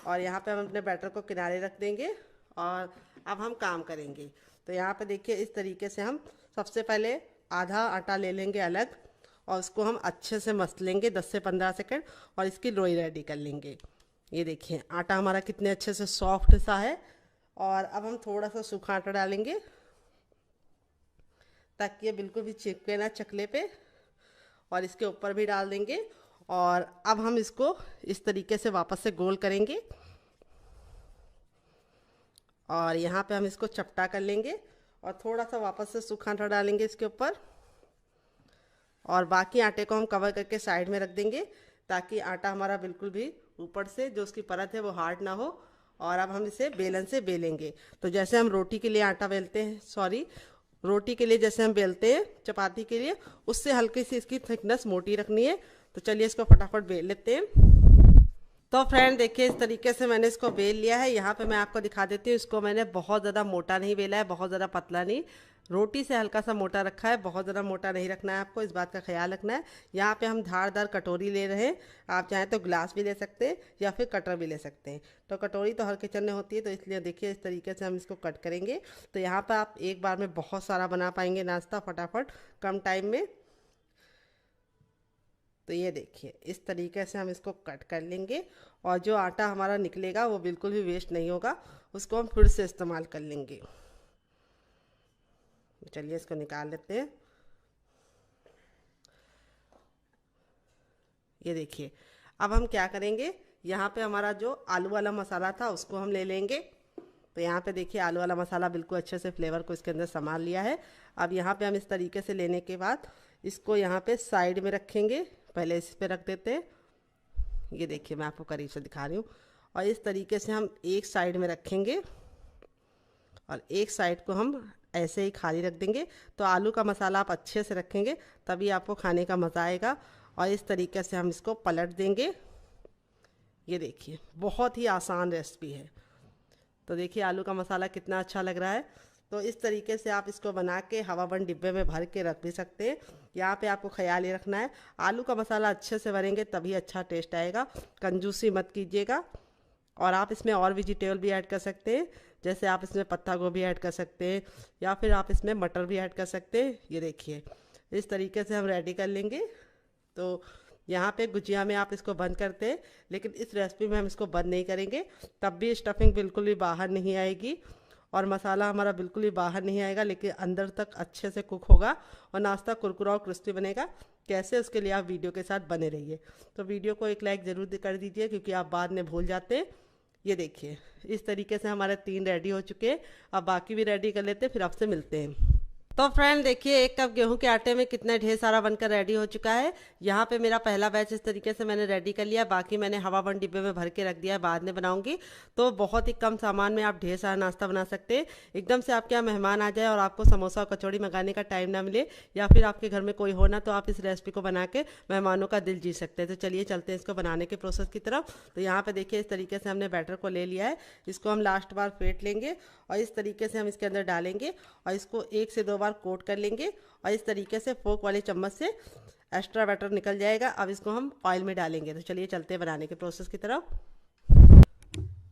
और यहाँ पे हम अपने बैटर को किनारे रख देंगे और अब हम काम करेंगे। तो यहाँ पे देखिए इस तरीके से हम सबसे पहले आधा आटा ले लेंगे अलग और उसको हम अच्छे से मस लेंगे 10 से 15 सेकंड और इसकी लोई रेडी कर लेंगे। ये देखिए आटा हमारा कितने अच्छे से सॉफ्ट सा है। और अब हम थोड़ा सा सूखा आटा डालेंगे ताकि ये बिल्कुल भी चिपके ना चकले पे, और इसके ऊपर भी डाल देंगे। और अब हम इसको इस तरीके से वापस से गोल करेंगे और यहाँ पे हम इसको चपटा कर लेंगे और थोड़ा सा वापस से सूखा आटा डालेंगे इसके ऊपर और बाकी आटे को हम कवर करके साइड में रख देंगे ताकि आटा हमारा बिल्कुल भी ऊपर से जो उसकी परत है वो हार्ड ना हो। और अब हम इसे बेलन से बेलेंगे। तो जैसे हम रोटी के लिए आटा बेलते हैं, रोटी के लिए जैसे हम बेलते हैं चपाती के लिए, उससे हल्की सी इसकी थिकनेस मोटी रखनी है। तो चलिए इसको फटाफट बेल लेते हैं। तो फ्रेंड देखिए इस तरीके से मैंने इसको बेल लिया है। यहाँ पे मैं आपको दिखा देती हूँ, इसको मैंने बहुत ज़्यादा मोटा नहीं बेला है, बहुत ज़्यादा पतला नहीं, रोटी से हल्का सा मोटा रखा है। बहुत ज़्यादा मोटा नहीं रखना है, आपको इस बात का ख्याल रखना है। यहाँ पे हम धारदार कटोरी ले रहे हैं, आप चाहें तो ग्लास भी ले सकते हैं या फिर कटर भी ले सकते हैं। तो कटोरी तो हर किचन में होती है, तो इसलिए देखिए इस तरीके से हम इसको कट करेंगे। तो यहाँ पर आप एक बार में बहुत सारा बना पाएंगे नाश्ता फटाफट कम टाइम में। तो ये देखिए इस तरीके से हम इसको कट कर लेंगे और जो आटा हमारा निकलेगा वो बिल्कुल भी वेस्ट नहीं होगा, उसको हम फिर से इस्तेमाल कर लेंगे। चलिए इसको निकाल लेते हैं। ये देखिए अब हम क्या करेंगे, यहाँ पे हमारा जो आलू वाला मसाला था उसको हम ले लेंगे। तो यहाँ पे देखिए आलू वाला मसाला बिल्कुल अच्छे से फ्लेवर को इसके अंदर संभाल लिया है। अब यहाँ पे हम इस तरीके से लेने के बाद इसको यहाँ पे साइड में रखेंगे, पहले इस पे रख देते हैं। ये देखिए मैं आपको करीब से दिखा रही हूँ। और इस तरीके से हम एक साइड में रखेंगे और एक साइड को हम ऐसे ही खाली रख देंगे। तो आलू का मसाला आप अच्छे से रखेंगे तभी आपको खाने का मज़ा आएगा। और इस तरीके से हम इसको पलट देंगे। ये देखिए बहुत ही आसान रेसिपी है। तो देखिए आलू का मसाला कितना अच्छा लग रहा है। तो इस तरीके से आप इसको बना के हवाबंद डिब्बे में भर के रख भी सकते हैं। यहाँ पे आपको ख्याल ये रखना है, आलू का मसाला अच्छे से भरेंगे तभी अच्छा टेस्ट आएगा, कंजूसी मत कीजिएगा। और आप इसमें और वेजिटेबल भी ऐड कर सकते हैं, जैसे आप इसमें पत्ता गोभी ऐड कर सकते हैं या फिर आप इसमें मटर भी ऐड कर सकते हैं। ये देखिए इस तरीके से हम रेडी कर लेंगे। तो यहाँ पे गुजिया में आप इसको बंद करते हैं, लेकिन इस रेसिपी में हम इसको बंद नहीं करेंगे, तब भी स्टफिंग बिल्कुल भी बाहर नहीं आएगी और मसाला हमारा बिल्कुल भी बाहर नहीं आएगा, लेकिन अंदर तक अच्छे से कुक होगा और नाश्ता कुरकुरा और क्रिस्पी बनेगा। कैसे, उसके लिए आप वीडियो के साथ बने रहिए। तो वीडियो को एक लाइक ज़रूर कर दीजिए क्योंकि आप बाद में भूल जाते हैं। ये देखिए इस तरीके से हमारे 3 रेडी हो चुके हैं। अब बाकी भी रेडी कर लेते हैं, फिर आपसे मिलते हैं। तो फ्रेंड देखिए 1 कप गेहूं के आटे में कितना ढेर सारा बनकर रेडी हो चुका है। यहाँ पे मेरा पहला बैच इस तरीके से मैंने रेडी कर लिया, बाकी मैंने हवा बंद डिब्बे में भर के रख दिया है, बाद में बनाऊंगी। तो बहुत ही कम सामान में आप ढेर सारा नाश्ता बना सकते हैं। एकदम से आपके यहाँ मेहमान आ जाए और आपको समोसा और कचौड़ी मंगाने का टाइम ना मिले, या फिर आपके घर में कोई हो ना, तो आप इस रेसिपी को बना के मेहमानों का दिल जीत सकते हैं। तो चलिए चलते हैं इसको बनाने के प्रोसेस की तरफ। तो यहाँ पे देखिए इस तरीके से हमने बैटर को ले लिया है। इसको हम लास्ट बार फेंट लेंगे और इस तरीके से हम इसके अंदर डालेंगे और इसको 1 से 2 बार कोट कर लेंगे और इस तरीके से फोक वाले चम्मच से एक्स्ट्रा बैटर निकल जाएगा। अब इसको हम ऑयल में डालेंगे। तो चलिए चलते हैं बनाने के प्रोसेस की तरफ।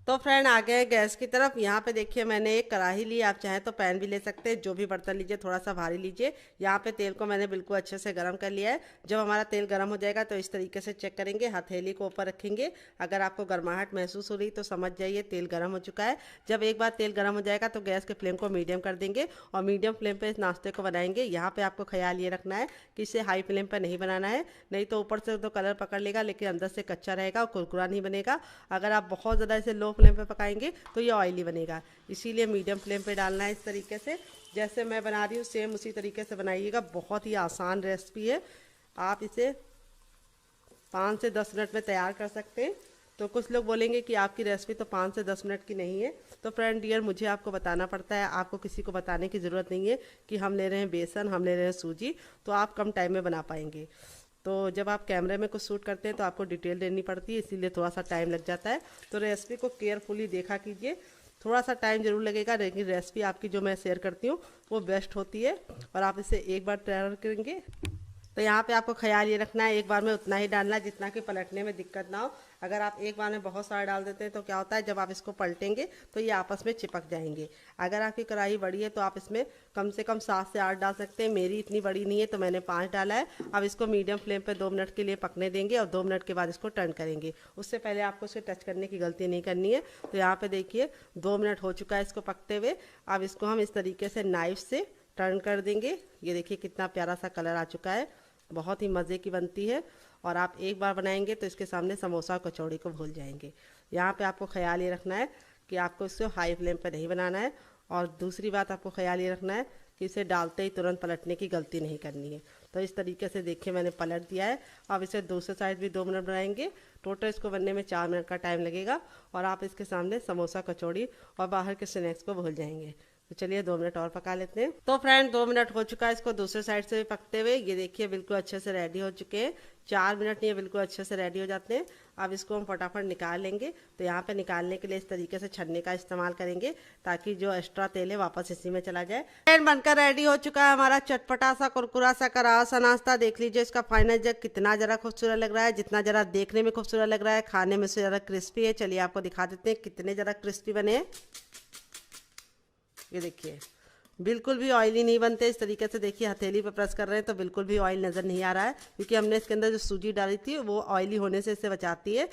तो फ्रेंड आ गए गैस की तरफ। यहाँ पे देखिए मैंने एक कढ़ाई ली, आप चाहें तो पैन भी ले सकते हैं, जो भी बर्तन लीजिए थोड़ा सा भारी लीजिए। यहाँ पे तेल को मैंने बिल्कुल अच्छे से गर्म कर लिया है। जब हमारा तेल गर्म हो जाएगा तो इस तरीके से चेक करेंगे, हथेली को ऊपर रखेंगे। अगर आपको गर्माहट महसूस हो रही तो समझ जाइए तेल गर्म हो चुका है। जब एक बार तेल गर्म हो जाएगा तो गैस के फ्लेम को मीडियम कर देंगे और मीडियम फ्लेम पर इस नाश्ते को बनाएंगे। यहाँ पर आपको ख्याल ये रखना है कि इसे हाई फ्लेम पर नहीं बनाना है, नहीं तो ऊपर से तो कलर पकड़ लेगा लेकिन अंदर से कच्चा रहेगा और कुरकुरा नहीं बनेगा। अगर आप बहुत ज़्यादा इसे लो फ्लेम पर पकाएंगे तो ये ऑयली बनेगा, इसीलिए मीडियम फ्लेम पे डालना है। इस तरीके से जैसे मैं बना रही हूँ सेम उसी तरीके से बनाइएगा। बहुत ही आसान रेसिपी है, आप इसे 5 से 10 मिनट में तैयार कर सकते हैं। तो कुछ लोग बोलेंगे कि आपकी रेसिपी तो 5 से 10 मिनट की नहीं है। तो फ्रेंड डियर, मुझे आपको बताना पड़ता है, आपको किसी को बताने की ज़रूरत नहीं है कि हम ले रहे हैं बेसन, हम ले रहे हैं सूजी, तो आप कम टाइम में बना पाएंगे। तो जब आप कैमरे में कुछ शूट करते हैं तो आपको डिटेल देनी पड़ती है, इसीलिए थोड़ा सा टाइम लग जाता है। तो रेसिपी को केयरफुली देखा कीजिए, थोड़ा सा टाइम जरूर लगेगा, लेकिन रेसिपी आपकी जो मैं शेयर करती हूँ वो बेस्ट होती है और आप इसे एक बार ट्राई करेंगे। तो यहाँ पे आपको ख्याल ये रखना है, एक बार में उतना ही डालना है जितना कि पलटने में दिक्कत ना हो। अगर आप एक बार में बहुत सारा डाल देते हैं तो क्या होता है, जब आप इसको पलटेंगे तो ये आपस में चिपक जाएंगे। अगर आपकी कढ़ाई बड़ी है तो आप इसमें कम से कम 7 से 8 डाल सकते हैं। मेरी इतनी बड़ी नहीं है तो मैंने 5 डाला है। अब इसको मीडियम फ्लेम पे 2 मिनट के लिए पकने देंगे और 2 मिनट के बाद इसको टर्न करेंगे। उससे पहले आपको इसे टच करने की गलती नहीं करनी है। तो यहाँ पे देखिए 2 मिनट हो चुका है इसको पकते हुए। अब इसको हम इस तरीके से नाइफ से टर्न कर देंगे। ये देखिए कितना प्यारा सा कलर आ चुका है, बहुत ही मज़े की बनती है और आप एक बार बनाएंगे तो इसके सामने समोसा और कचौड़ी को भूल जाएंगे। यहाँ पे आपको ख्याल ये रखना है कि आपको इसको हाई फ्लेम पर नहीं बनाना है। और दूसरी बात आपको ख्याल ये रखना है कि इसे डालते ही तुरंत पलटने की गलती नहीं करनी है। तो इस तरीके से देखिए मैंने पलट दिया है। अब इसे दूसरे साइड भी 2 मिनट बनाएंगे। टोटल इसको बनने में 4 मिनट का टाइम लगेगा और आप इसके सामने समोसा, कचौड़ी और बाहर के स्नैक्स को भूल जाएंगे। तो चलिए 2 मिनट और पका लेते हैं। तो फ्रेंड 2 मिनट हो चुका है इसको दूसरे साइड से भी पकते हुए। ये देखिए बिल्कुल अच्छे से रेडी हो चुके हैं। 4 मिनट ये बिल्कुल अच्छे से रेडी हो जाते हैं। अब इसको हम फटाफट निकाल लेंगे। तो यहाँ पे निकालने के लिए इस तरीके से छन्ने का इस्तेमाल करेंगे ताकि जो एक्स्ट्रा तेल है वापस इसी में चला जाए। फ्रेंड बनकर रेडी हो चुका है हमारा चटपटा सा, कुरकुरा सा, करारा सा नाश्ता। देख लीजिए इसका फाइनल जग कितना जरा खूबसूरत लग रहा है, जितना जरा देखने में खूबसूरत लग रहा है खाने में से ज़रा क्रिस्पी है। चलिए आपको दिखा देते हैं कितने जरा क्रिस्पी बने हैं। ये देखिए बिल्कुल भी ऑयली नहीं बनते। इस तरीके से देखिए हथेली पे प्रेस कर रहे हैं तो बिल्कुल भी ऑयल नज़र नहीं आ रहा है, क्योंकि हमने इसके अंदर जो सूजी डाली थी वो ऑयली होने से इसे बचाती है।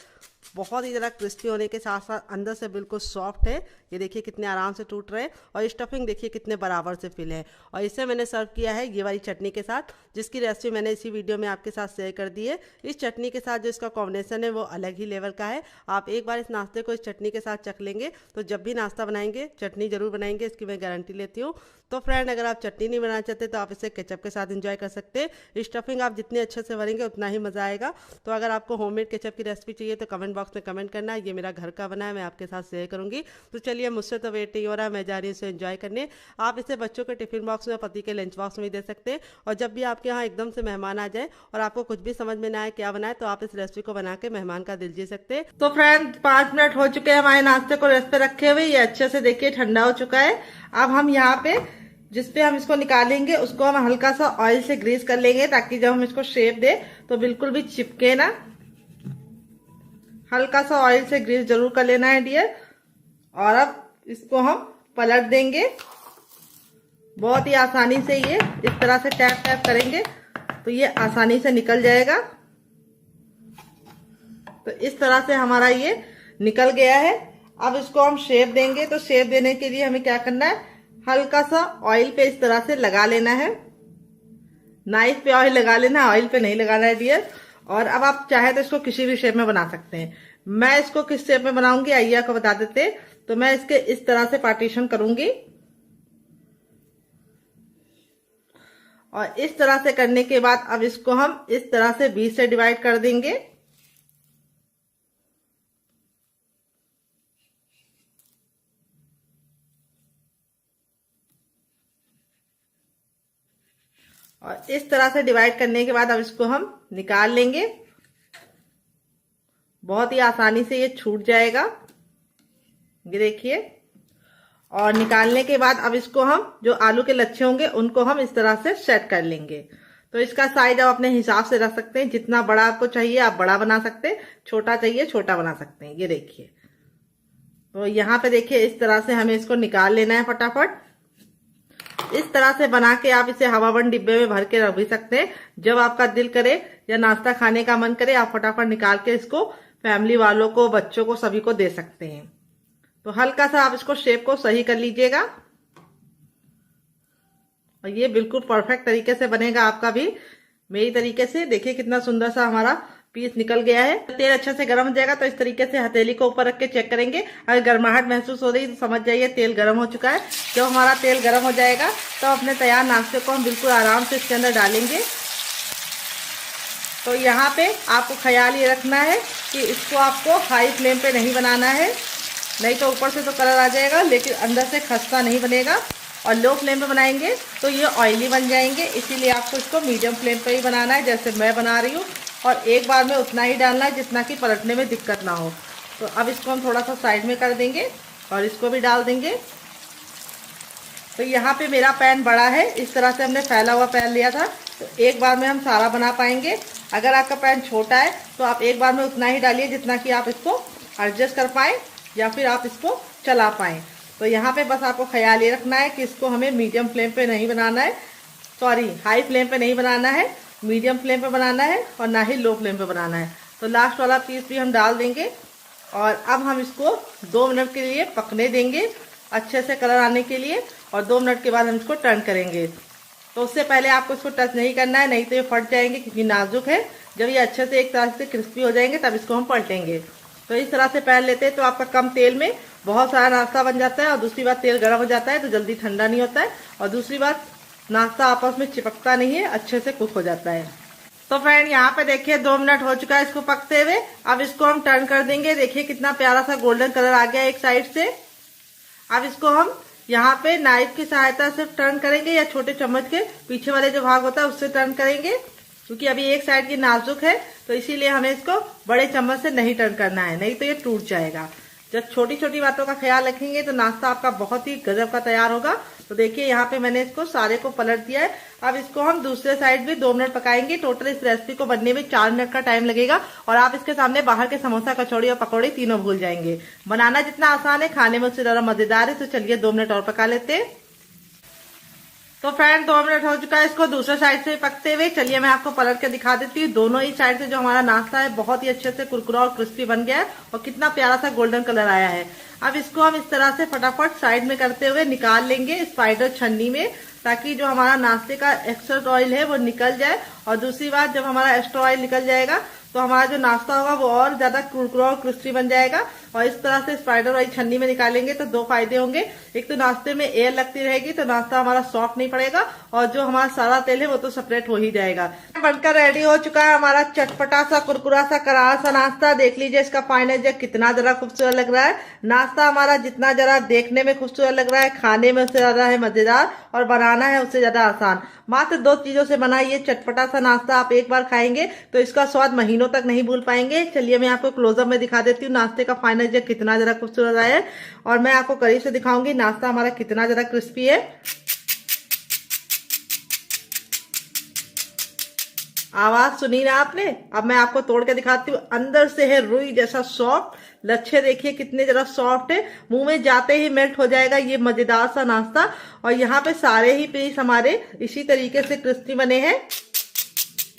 बहुत ही ज़रा क्रिस्पी होने के साथ साथ अंदर से बिल्कुल सॉफ्ट है। ये देखिए कितने आराम से टूट रहे हैं और स्टफिंग देखिए कितने बराबर से फिल है। और इसे मैंने सर्व किया है ये वाली चटनी के साथ, जिसकी रेसिपी मैंने इसी वीडियो में आपके साथ शेयर कर दी है। इस चटनी के साथ जो इसका कॉम्बिनेशन है वो अलग ही लेवल का है। आप एक बार इस नाश्ते को इस चटनी के साथ चख लेंगे तो जब भी नाश्ता बनाएंगे चटनी जरूर बनाएंगे, इसकी मैं गारंटी लेती हूँ। तो फ्रेंड अगर आप चटनी नहीं बनाना चाहते तो आप इसे केचप के साथ एंजॉय कर सकते हैं। स्टफिंग आप जितने अच्छे से भरेंगे उतना ही मज़ा आएगा। तो अगर आपको होममेड केचप की रेसिपी चाहिए तो कमेंट बॉक्स में कमेंट करना, ये मेरा घर का बना है, मैं आपके साथ शेयर करूंगी। तो चलिए मुझसे तो वेट नहीं हो रहा, मैं जा रही हूँ इसे एंजॉय करने। आप इसे बच्चों के टिफिन बॉक्स में, पति के लंच बॉक्स में दे सकते हैं। और जब भी आपके यहाँ एकदम से मेहमान आ जाए और आपको कुछ भी समझ में ना आए क्या बनाए, तो आप इस रेसिपी को बना के मेहमान का दिल जीत सकते हैं। तो फ्रेंड 5 मिनट हो चुके हैं हमारे नाश्ते को रेस्ट पे रखे हुए। ये अच्छे से देखिए ठंडा हो चुका है। अब हम यहाँ पे जिसपे हम इसको निकालेंगे उसको हम हल्का सा ऑयल से ग्रीस कर लेंगे, ताकि जब हम इसको शेप दे तो बिल्कुल भी चिपके ना। हल्का सा ऑयल से ग्रीस जरूर कर लेना है डियर। और अब इसको हम पलट देंगे। बहुत ही आसानी से ये इस तरह से टैप टैप करेंगे तो ये आसानी से निकल जाएगा। तो इस तरह से हमारा ये निकल गया है। अब इसको हम शेप देंगे। तो शेप देने के लिए हमें क्या करना है, हल्का सा ऑयल पे इस तरह से लगा लेना है। नाइफ पे ऑयल लगा लेना, ऑयल पे नहीं लगाना है डियर। और अब आप चाहे तो इसको किसी भी शेप में बना सकते हैं। मैं इसको किस शेप में बनाऊंगी आइए आपको बता देते हैं। तो मैं इसके इस तरह से पार्टीशन करूंगी। और इस तरह से करने के बाद अब इसको हम इस तरह से 20 से डिवाइड कर देंगे। और इस तरह से डिवाइड करने के बाद अब इसको हम निकाल लेंगे। बहुत ही आसानी से ये छूट जाएगा, ये देखिए। और निकालने के बाद अब इसको हम जो आलू के लच्छे होंगे उनको हम इस तरह से सेट कर लेंगे। तो इसका साइज आप अपने हिसाब से रख सकते हैं, जितना बड़ा आपको चाहिए आप बड़ा बना सकते हैं, छोटा चाहिए छोटा बना सकते हैं। ये देखिए, तो यहाँ पे देखिए इस तरह से हमें इसको निकाल लेना है फटाफट। इस तरह से बना के आप इसे हवाबंद डिब्बे में भर के रख भी सकते हैं। जब आपका दिल करे या नाश्ता खाने का मन करे आप फटाफट निकाल के इसको फैमिली वालों को, बच्चों को, सभी को दे सकते हैं। तो हल्का सा आप इसको शेप को सही कर लीजिएगा और ये बिल्कुल परफेक्ट तरीके से बनेगा आपका भी मेरी तरीके से। देखिए कितना सुंदर सा हमारा पीस निकल गया है। तेल अच्छे से गर्म हो जाएगा तो इस तरीके से हथेली को ऊपर रख के चेक करेंगे। अगर गर्माहट महसूस हो रही तो समझ जाइए तेल गर्म हो चुका है। जब हमारा तेल गर्म हो जाएगा तो अपने तैयार नाश्ते को हम बिल्कुल आराम से इसके अंदर डालेंगे। तो यहाँ पे आपको ख्याल ये रखना है कि इसको आपको हाई फ्लेम पे नहीं बनाना है, नहीं तो ऊपर से तो कलर आ जाएगा लेकिन अंदर से खस्ता नहीं बनेगा। और लो फ्लेम पे बनाएंगे तो ये ऑयली बन जाएंगे, इसीलिए आपको इसको मीडियम फ्लेम पे ही बनाना है जैसे मैं बना रही हूँ। और एक बार में उतना ही डालना है जितना कि पलटने में दिक्कत ना हो। तो अब इसको हम थोड़ा सा साइड में कर देंगे और इसको भी डाल देंगे। तो यहाँ पे मेरा पैन बड़ा है, इस तरह से हमने फैला हुआ पैन लिया था तो एक बार में हम सारा बना पाएंगे। अगर आपका पैन छोटा है तो आप एक बार में उतना ही डालिए जितना कि आप इसको एडजस्ट कर पाएँ या फिर आप इसको चला पाएँ। तो यहाँ पे बस आपको ख्याल ये रखना है कि इसको हमें मीडियम फ्लेम पे नहीं बनाना है, सॉरी हाई फ्लेम पे नहीं बनाना है, मीडियम फ्लेम पे बनाना है और ना ही लो फ्लेम पे बनाना है। तो लास्ट वाला पीस भी हम डाल देंगे और अब हम इसको 2 मिनट के लिए पकने देंगे अच्छे से कलर आने के लिए। और 2 मिनट के बाद हम इसको टर्न करेंगे। तो उससे पहले आपको इसको टच नहीं करना है, नहीं तो ये फट जाएंगे क्योंकि नाजुक है। जब ये अच्छे से एक तरह से क्रिस्पी हो जाएंगे तब इसको हम पलटेंगे। तो इस तरह से पैन लेते हैं तो आपका कम तेल में बहुत सारा नाश्ता बन जाता है। और दूसरी बात तेल गर्म हो जाता है तो जल्दी ठंडा नहीं होता है। और दूसरी बात नाश्ता आपस में चिपकता नहीं है, अच्छे से कुक हो जाता है। तो फ्रेंड यहाँ पे देखिए 2 मिनट हो चुका है इसको पकते हुए। अब इसको हम टर्न कर देंगे। देखिए कितना प्यारा सा गोल्डन कलर आ गया एक साइड से। अब इसको हम यहाँ पे नाइफ की सहायता से टर्न करेंगे या छोटे चम्मच के पीछे वाले जो भाग होता है उससे टर्न करेंगे, क्योंकि अभी एक साइड की नाजुक है तो इसीलिए हमें इसको बड़े चम्मच से नहीं टर्न करना है, नहीं तो ये टूट जाएगा। जब छोटी छोटी बातों का ख्याल रखेंगे तो नाश्ता आपका बहुत ही गजब का तैयार होगा। तो देखिए यहाँ पे मैंने इसको सारे को पलट दिया है। अब इसको हम दूसरे साइड भी 2 मिनट पकाएंगे। टोटल इस रेसिपी को बनने में 4 मिनट का टाइम लगेगा और आप इसके सामने बाहर के समोसा, कचौड़ी और पकौड़ी तीनों भूल जाएंगे। बनाना जितना आसान है खाने में उससे ज्यादा मजेदार है। तो चलिए 2 मिनट और पका लेते हैं। तो फ्रेंड 2 मिनट हो चुका है इसको दूसरे साइड से पकते हुए। चलिए मैं आपको पलट के दिखा देती हूँ। दोनों ही साइड से जो हमारा नाश्ता है बहुत ही अच्छे से कुरकुरा और क्रिस्पी बन गया है और कितना प्यारा सा गोल्डन कलर आया है। अब इसको हम इस तरह से फटाफट साइड में करते हुए निकाल लेंगे स्पाइडर छन्नी में, ताकि जो हमारा नाश्ते का एक्स्ट्रा ऑयल है वो निकल जाए। और दूसरी बात, जब हमारा एक्स्ट्रा ऑयल निकल जाएगा तो हमारा जो नाश्ता होगा वो और ज्यादा कुरकुरा और क्रिस्पी बन जाएगा। और इस तरह से स्पाइडर ऑयल छन्नी में निकालेंगे तो 2 फायदे होंगे। एक तो नाश्ते में एयर लगती रहेगी तो नाश्ता हमारा सॉफ्ट नहीं पड़ेगा और जो हमारा सारा तेल है वो तो सेपरेट हो ही जाएगा। बनकर रेडी हो चुका है हमारा चटपटा सा, कुरकुरा सा, करारा सा नाश्ता। देख लीजिए इसका फाइनल जग कितना जरा खूबसूरत लग रहा है। नाश्ता हमारा जितना जरा देखने में खूबसूरत लग रहा है, खाने में उससे ज्यादा है मजेदार और बनाना है उससे ज्यादा आसान। मात्र 2 चीजों से बना ये चटपटा सा नाश्ता आप एक बार खाएंगे तो इसका स्वाद महीनों तक नहीं भूल पाएंगे। चलिए मैं आपको क्लोजअप में दिखा देती हूँ नाश्ते का फाइनल जग कितना जरा खूबसूरत आया है। और मैं आपको करीब से दिखाऊंगी नाश्ता हमारा कितना जरा क्रिस्पी है। आवाज सुनी ना आपने? अब मैं आपको तोड़ के दिखाती हूँ। अंदर से है रुई जैसा सॉफ्ट, लच्छे देखिए कितने जरा सॉफ्ट है, मुंह में जाते ही मेल्ट हो जाएगा ये मजेदार सा नाश्ता। और यहाँ पे सारे ही पीस हमारे इसी तरीके से क्रिस्पी बने हैं।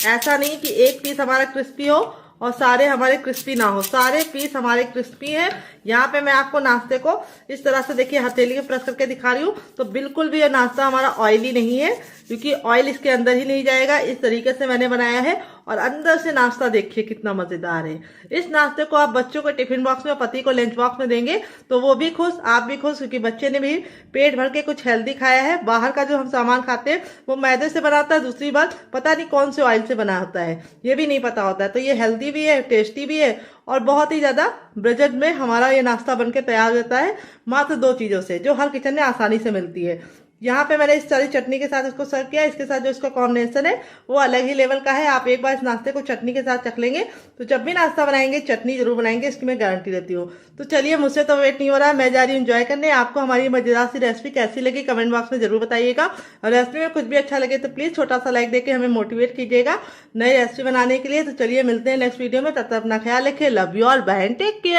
ऐसा नहीं कि एक पीस हमारा क्रिस्पी हो और सारे हमारे क्रिस्पी ना हो, सारे पीस हमारे क्रिस्पी हैं। यहाँ पे मैं आपको नाश्ते को इस तरह से देखिए हथेली में प्रेस करके दिखा रही हूँ तो बिल्कुल भी ये नाश्ता हमारा ऑयली नहीं है, क्योंकि ऑयल इसके अंदर ही नहीं जाएगा। इस तरीके से मैंने बनाया है और अंदर से नाश्ता देखिए कितना मजेदार है। इस नाश्ते को आप बच्चों को टिफिन बॉक्स में, पति को लंच बॉक्स में देंगे तो वो भी खुश, आप भी खुश, क्योंकि बच्चे ने भी पेट भर के कुछ हेल्दी खाया है। बाहर का जो हम सामान खाते हैं वो मैदे से बनाता है, दूसरी बात पता नहीं कौन से ऑयल से बना होता है, ये भी नहीं पता होता है। तो ये हेल्दी भी है, टेस्टी भी है और बहुत ही ज्यादा बजट में हमारा ये नाश्ता बनके तैयार होता है मात्र 2 चीजों से, जो हर किचन में आसानी से मिलती है। यहाँ पे मैंने इस सारी चटनी के साथ इसको सर्व किया। इसके साथ जो इसका कॉम्बिनेशन है वो अलग ही लेवल का है। आप एक बार इस नाश्ते को चटनी के साथ चख लेंगे तो जब भी नाश्ता बनाएंगे चटनी जरूर बनाएंगे, इसकी मैं गारंटी देती हूँ। तो चलिए, मुझसे तो वेट नहीं हो रहा है, मैं जा रही हूँ एंजॉय करने। आपको हमारी मजेदार सी रेसिपी कैसी लगी कमेंट बॉक्स में जरूर बताइएगा, और रेसिपी में कुछ भी अच्छा लगे तो प्लीज छोटा सा लाइक देके हमें मोटिवेट कीजिएगा नई रेसिपी बनाने के लिए। तो चलिए मिलते हैं नेक्स्ट वीडियो में, तब तक अपना ख्याल रखिए। Love you all, bye and take care.